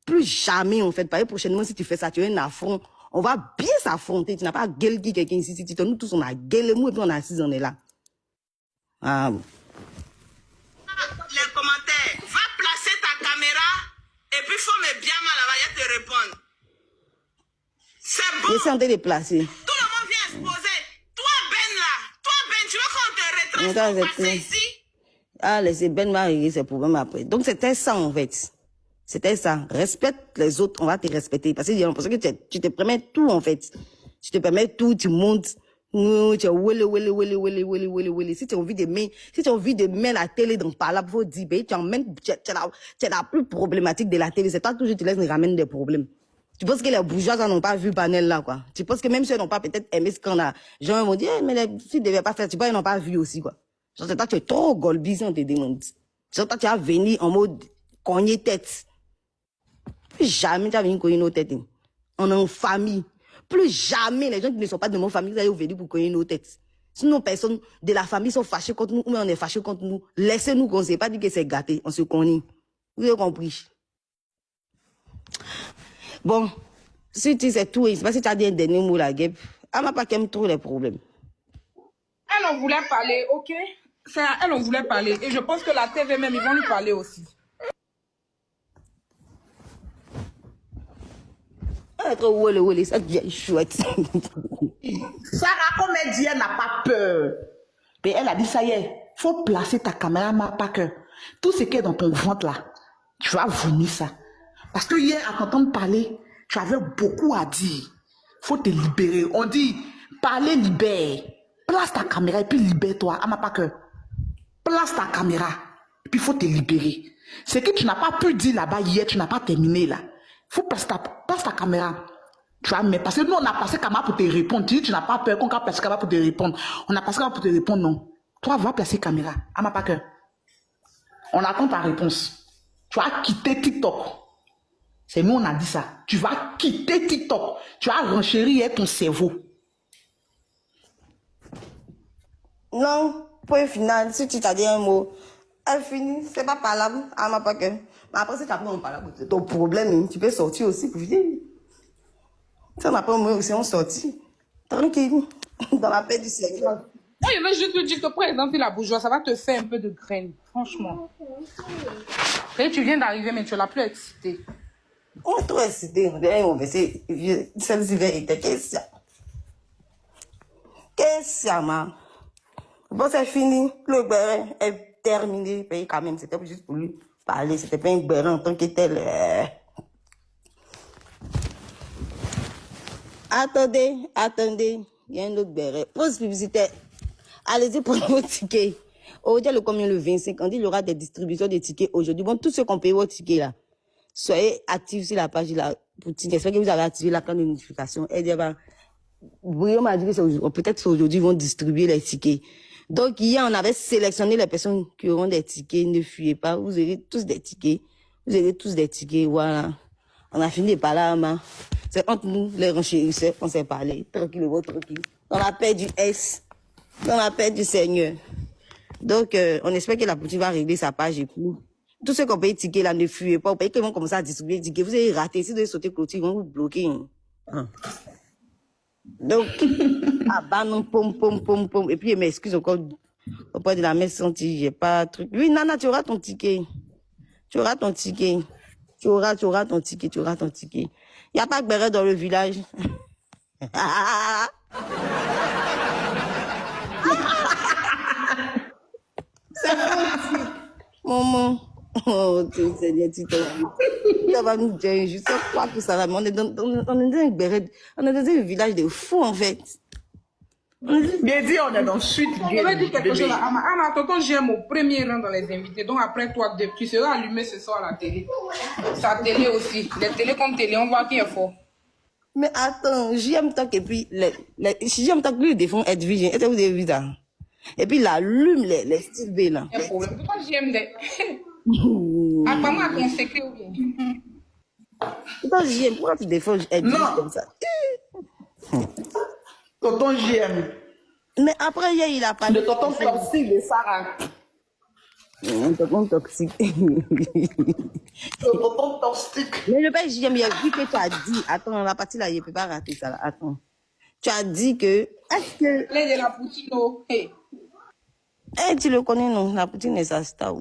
Speaker 2: plus jamais, en fait, pareil, prochainement, si tu fais ça, tu es un affront. On va bien s'affronter. Tu n'as pas gueule qui quelqu'un ici. Nous tous, on a gueule, moi, et puis on a assis, on est là. Ah.
Speaker 3: Les commentaires. Va placer ta caméra et puis faut me bien mal là-bas, il te répondre. C'est bon.
Speaker 2: Je suis en train de placer.
Speaker 3: Tout le monde vient exposer. Toi, Ben, là. Tu veux qu'on te retrace pour passer ici?
Speaker 2: Ah, laissez Ben m'a régler ses problèmes après. Donc, c'était ça, en fait. C'était ça. Respecte les autres, on va te respecter. Parce que tu te permets tout, en fait. Tu te permets tout, tu montes. Tu es wele. Si tu as envie de mettre la télé dans par là, faut dire, tu es la plus problématique de la télé. C'est toi, toujours, tu laisses me ramener des problèmes. Tu penses que les bourgeois n'ont pas vu panel là, quoi. Tu penses que même si ils n'ont pas peut-être aimé ce qu'on a, les gens vont dire, mais les filles ne devaient pas faire, tu vois, ils n'ont pas vu aussi, quoi. Genre, c'est toi, tu es trop golbi si on te demande. C'est toi, tu as venu en mode cogner tête. Plus jamais tu as venu cogner nos têtes. On est en famille. Plus jamais les gens qui ne sont pas de mon famille, ils ont venu pour cogner nos têtes. Sinon, personne de la famille sont fâchés contre nous, ou on est fâchés contre nous. Laissez-nous qu'on ne sait pas dire que c'est gâté. On se connaît. Vous avez compris? Bon, si tu sais tout, je ne sais pas si tu as dit un dernier mot, la guêpe. Elle m'a pas qu'elle me trouve les problèmes.
Speaker 4: Elle, on voulait parler, ok? C'est à elle, on voulait parler. Et je pense que la TV même, ils vont lui parler aussi.
Speaker 2: Être wole, ça devient chouette.
Speaker 1: Sarah, comme elle dit, elle n'a pas peur. Mais elle a dit, ça y est, faut placer ta caméra, ma pas que. Tout ce qui est dans ton ventre là, tu vas vomir ça. Parce que hier, à t'entendre parler, tu avais beaucoup à dire. Faut te libérer. On dit, parler libère. Place ta caméra et puis libère-toi. Ah, ma pas que. Place ta caméra et puis faut te libérer. Ce que tu n'as pas pu dire là-bas hier, tu n'as pas terminé là. Faut place ta caméra. Tu vois, mais parce que nous, on a passé caméra pour te répondre. Tu dis, tu n'as pas peur qu'on a placé caméra pour te répondre. On a passé caméra pour te répondre, non. Toi, va placer caméra. Ah, ma pas que. On attend ta réponse. Tu vas quitter TikTok. C'est nous, on a dit ça. Tu vas quitter TikTok. Tu vas renchérir ton cerveau.
Speaker 2: Non, point final. Si tu t'as dit un mot, Elle finit, c'est pas parlable. Elle m'a pas que. Mais après, si tu apprends parlable, c'est ton problème. Tu peux sortir aussi pour dire. Si on apprend moi aussi, on sortit. Tranquille. Dans la paix du Seigneur.
Speaker 4: Moi, je veux juste te dire que, par exemple, la bourgeoise, ça va te faire un peu de graine. Franchement. Et tu viens d'arriver, mais tu l'as plus excité.
Speaker 2: On est trop excité. On va essayer. Celle-ci vérité. Qu'est-ce que ma? Bon, c'est fini. Le béret est terminé. Puis quand même, c'était juste pour lui parler. C'était pas un béret en tant que tel. Attendez. Il y a un autre béret. Pause publicitaire. Allez-y pour vos tickets. Aujourd'hui, le combien le 25, on dit il y aura des distributions de tickets aujourd'hui. Bon, tous ceux qui ont payé vos tickets là, soyez actifs sur la page de la boutique. J'espère que vous avez activé la cloche de notification. Et bien, Brio m'a dit que peut-être aujourd'hui ils vont distribuer les tickets. Donc hier, on avait sélectionné les personnes qui auront des tickets. Ne fuyez pas, vous aurez tous des tickets. Voilà. On a fini par là, main. C'est entre nous, les renchérisseurs, qu'on s'est parlé. Tranquille, tranquille. Dans la paix du S. Dans la paix du Seigneur. Donc, on espère que la boutique va régler sa page et tout. Tous ceux qui ont payé ticket là, ne fuyez pas. Vous payez qu'ils vont commencer à distribuer les tickets. Vous avez raté. Si vous devez sauter clôture, ils vont vous bloquer. Hein. Donc, non, pom. Et puis, je m'excuse encore auprès de la messe senti, j'ai pas truc. Oui, Nana, tu auras ton ticket. Tu auras ton ticket. Il n'y a pas de béret dans le village. C'est bon, maman. Oh, Seigneur, ça va nous dire, je sais pas que ça va, mais on est dans un village de fous, en fait.
Speaker 1: Bien dit, on est dans le sud.
Speaker 4: Je vais dire quelque chose à Ama, tonton, j'aime au premier rang dans les invités. Donc après toi, tu seras allumé ce soir à la télé. Sa télé aussi. Les télés comme télé, on voit qui est fort.
Speaker 2: Mais attends, j'aime tant que puis j'aime tant que lui défend Edwige. Est-ce que vous avez vu ça? Et puis il allume les styles B là.
Speaker 4: Un problème. Pourquoi j'aime des. Apparemment, à ton secret ou bien?
Speaker 2: Pourquoi tu défends Edwige comme ça?
Speaker 1: Tonton JM.
Speaker 2: Mais après, il a pas
Speaker 1: de tonton toxique de Sarah.
Speaker 2: Tonton toxique.
Speaker 1: Tonton toxique.
Speaker 2: Mais le père JM, il a vu que tu as dit. Attends, la partie là, il ne peut pas rater ça là. Attends. Tu as dit que. Est-ce que.
Speaker 4: L'aide de la poutine, oh. Hey.
Speaker 2: Eh, tu le connais, non? La poutine est sa star.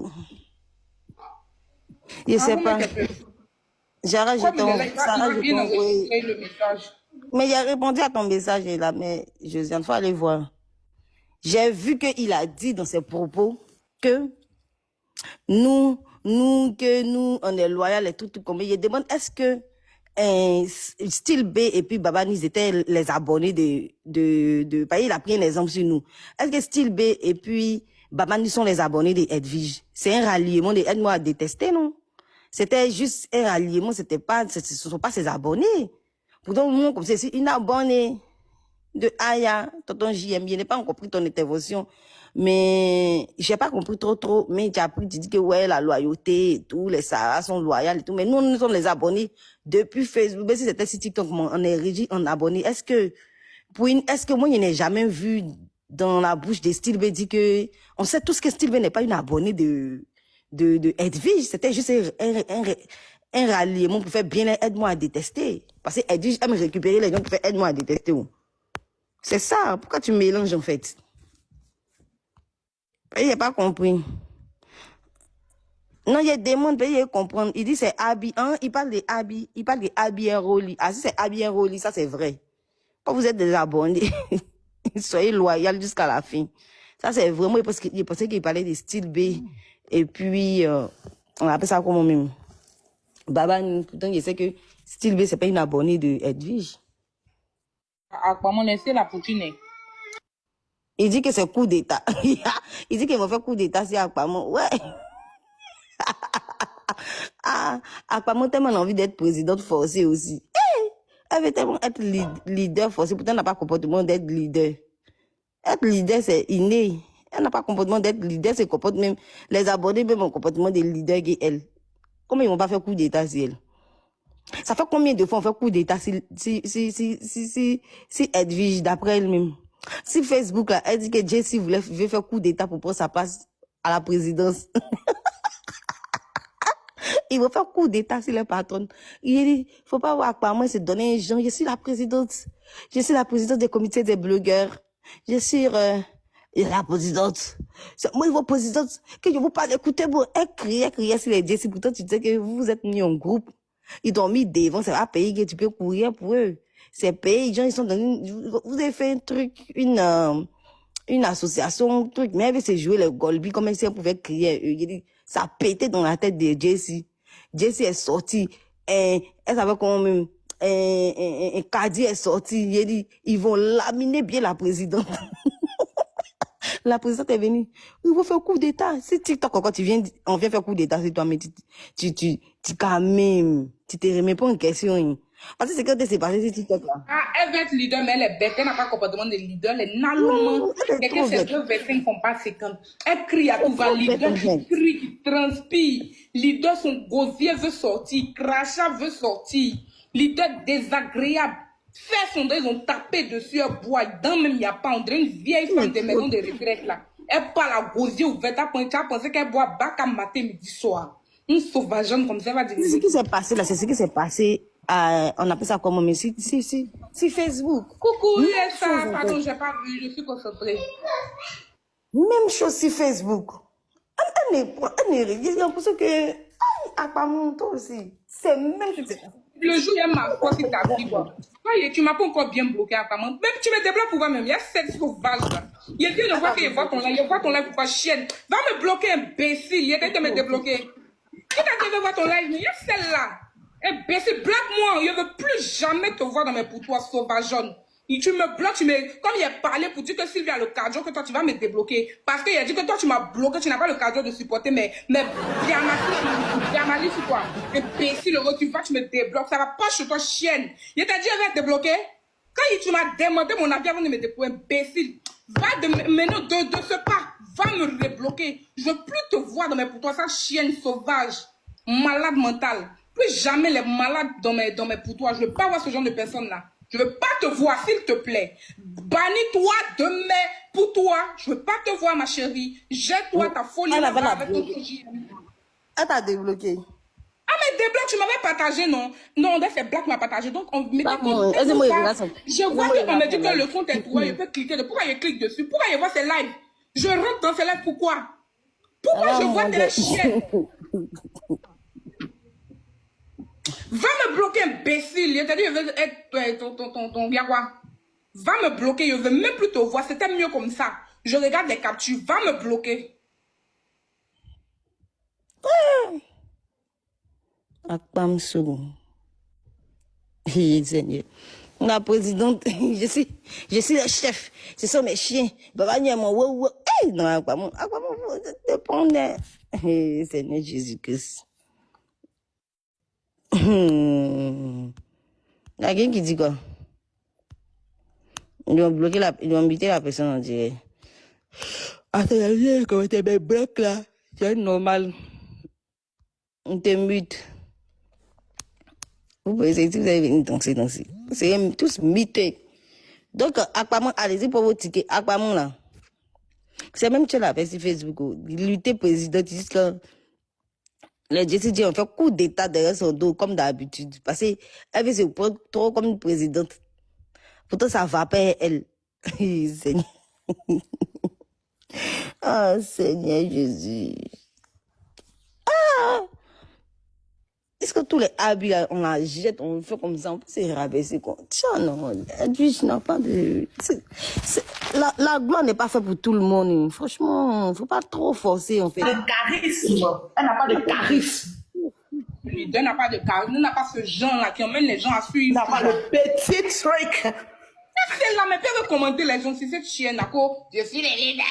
Speaker 2: Je sais pas. Sarah, je t'envoie le message. Mais il a répondu à ton message là, mais Josiane, faut aller voir. J'ai vu qu'il a dit dans ses propos que nous, on est loyal et tout comme il demande est-ce que Style B et puis Babani ils étaient les abonnés de il a pris un exemple sur nous. Est-ce que Style B et puis Babani sont les abonnés de Edwige? C'est un ralliement de Aide-moi à détester, non? C'était juste un ralliement, ce sont pas ses abonnés. Pourtant, nous, comme c'est une abonnée de Aya, tonton JM, je n'ai pas compris ton intervention, mais j'ai pas compris trop, mais tu as appris, tu dis que ouais, la loyauté et tout, les Sarah sont loyales et tout, mais nous sommes les abonnés depuis Facebook, mais si c'était sur TikTok, on est régi en abonnés. Est-ce que moi, je n'ai jamais vu dans la bouche de Style B dit que, on sait tous que Style B n'est pas une abonnée de Edwige, c'était juste un ralliement pour faire bien aide-moi à détester. Parce que Edwige aime récupérer les gens pour faire aide-moi à détester. C'est ça. Pourquoi tu mélanges en fait? Il n'a pas compris. Non, il y a des mondes, il comprendre. Il dit c'est Abi. Hein? Il parle de Abi. Il parle de Abi et Roli. Ah, si c'est Abi et Roli, ça c'est vrai. Quand vous êtes des abonnés, soyez loyaux jusqu'à la fin. Ça c'est vraiment parce qu'il parlait de Style B. Et puis, on appelle ça comment même? Baba, pourtant, je sais que Style B, c'est pas une abonnée de Edwige.
Speaker 4: À comment laisser la poutine?
Speaker 2: Il dit que c'est coup d'état. Il dit qu'il va faire coup d'état si Akpamon. Ouais. Akpamon tellement envie d'être présidente forcée aussi. Elle veut tellement être leader forcé. Pourtant, elle n'a pas comportement d'être leader. Être leader, c'est inné. Elle n'a pas comportement d'être leader, c'est comporte même. Les abonnés, même en comportement de leader qu'elle. Comment ils vont pas faire coup d'état si elle? Ça fait combien de fois on fait coup d'état si Edwige, d'après elle-même? Si Facebook, là, elle dit que Jessie veut faire coup d'état pour prendre sa place à la présidence. Il va faire coup d'état sur les patrons. Il dit, faut pas voir par moi, c'est donner un genre. Je suis la présidente. Je suis la présidente des comités des blogueurs. Je suis la présidente. Moi, il va présidente. Que je vous parle, écoutez, vous, crier sur les dieux. Pourtant, tu sais que vous êtes mis en groupe. Ils t'ont mis devant, c'est pas pays que tu peux courir pour eux. C'est pays, les gens, ils sont dans vous avez fait un truc, une association, truc, mais elle s'est joué le Golby, comme si elle pouvait crier. Il dit, ça pétait dans la tête de Jessie. Jessie est sortie, elle savait comment même, Kadi est sorti, il dit, ils vont laminer bien la présidente. La présidente est venue, ils vont faire coup d'état. Si TikTok, quand tu viens, on vient faire coup d'état, c'est toi, mais tu quand même, tu te remets pas en question. Parce que c'est quand t'es passé sur TikTok là.
Speaker 4: Ah, elle veut être leader, mais elle est bête. Elle n'a pas le comportement de leader. Elle est nallement. Et que ces deux versets ne font pas 50. Elle crie à tout va. Leader qui crie, qui transpire. Leader, son gosier veut sortir. Crachat veut sortir. Leader désagréable. Fait son dos, ils ont tapé dessus. Elle boit. Dans même, il n'y a pas. On dirait une vieille femme des maisons de retraite là. Elle parle à gosier ouvert. Tu as pensé qu'elle boit bac à matin, midi, soir. Une sauvageonne comme ça, elle va dire.
Speaker 2: C'est ce qui s'est passé là, c'est ce qui s'est passé. On appelle ça comment, mais si Facebook.
Speaker 4: Coucou, ça, pardon, j'ai pas vu, je suis concentrée.
Speaker 2: Même chose sur Facebook. On est l'impression que, à pas mon toi aussi. C'est même chose.
Speaker 4: Le jour, il y a ma foi qui t'a dit, quoi. Tu m'as pas encore bien bloqué, apparemment. Même tu me débloques pour moi-même. Il y a 7 sauvages, là. Il dit, je vois qu'il voit ton live, il voit ton live pour pas chienne. Va me bloquer, imbécile. Il est de me débloquer. Qui t'a dit de voir ton live, mais il y a celle-là. Imbécile, bloque-moi. Je ne veux plus jamais te voir dans mes poutoirs sauvageonnes. Tu me bloques, comme il a parlé pour dire que Sylvia a le cardio, que toi tu vas me débloquer. Parce qu'il a dit que toi tu m'as bloqué, tu n'as pas le cardio de supporter mais bien mal ou quoi. Imbécile, tu vas, tu me débloques. Ça va pas chez toi, chienne. Il t'a dit, je vais te débloquer. Quand tu m'as demandé mon avis avant de me débloquer, imbécile, va maintenant de ce pas, va me débloquer. Je ne veux plus te voir dans mes poutoirs, ça chienne sauvage, malade mentale. Plus jamais les malades dans mes poutoirs. Je ne veux pas voir ce genre de personnes-là. Je ne veux pas te voir, s'il te plaît. Bannis-toi de mes poutoirs. Je ne veux pas te voir, ma chérie. Jette-toi ta folie.
Speaker 2: Elle t'a débloqué.
Speaker 4: Ah, mais débloque, tu m'avais partagé, non? Non, c'est Black m'a partagé. Donc, on me dit
Speaker 2: je
Speaker 4: vois qu'on me dit que le compte est trouvé. Je peux cliquer. Pourquoi je clique dessus? Pourquoi je vois ces lives? Je rentre dans ces lives, pourquoi? Pourquoi je vois tes chiens? Va me bloquer, imbécile. Je t'ai dit, je veux être ton quoi. Va me bloquer, je veux même plus te voir. C'était mieux comme ça. Je regarde les captures. Va me bloquer.
Speaker 2: Akpamsou. Seigneur. La présidente, je suis le chef. Ce sont mes chiens. Baba mon non, Akpamou, te prendre. Seigneur Jésus-Christ. Il y a quelqu'un qui dit quoi? Ils ont bloqué ils ont invité la personne en direct. Attends, comment t'es bien bloqué là? C'est normal. On te mute. Vous pouvez essayer si vous avez venir danser. C'est tous mutés. Donc, Akpamou, allez-y pour vos tickets. Akpamou là. C'est même tu l'as fait sur Facebook. Lutter président, jusqu'à. Les Jessie ont fait coup d'état derrière son dos, comme d'habitude. Parce qu'elle veut se prendre trop comme une présidente. Pourtant, ça va pas elle. Seigneur. Ah, Seigneur Jésus. Ah! Est-ce que tous les habits, on la jette, on le fait comme ça, on peut se rabaisser quoi? Tiens, non. Je n'ai pas de. La gloire n'est pas faite pour tout le monde. Franchement, il ne faut pas trop forcer, en fait.
Speaker 1: Le charisme. Elle n'a pas de charisme.
Speaker 4: Elle n'a pas de charisme. Elle n'a pas ce genre-là qui emmène les gens à suivre.
Speaker 1: Elle n'a pas le petit truc.
Speaker 4: C'est là, mais peut commenter les gens si cette chienne, d'accord? Je suis le leader.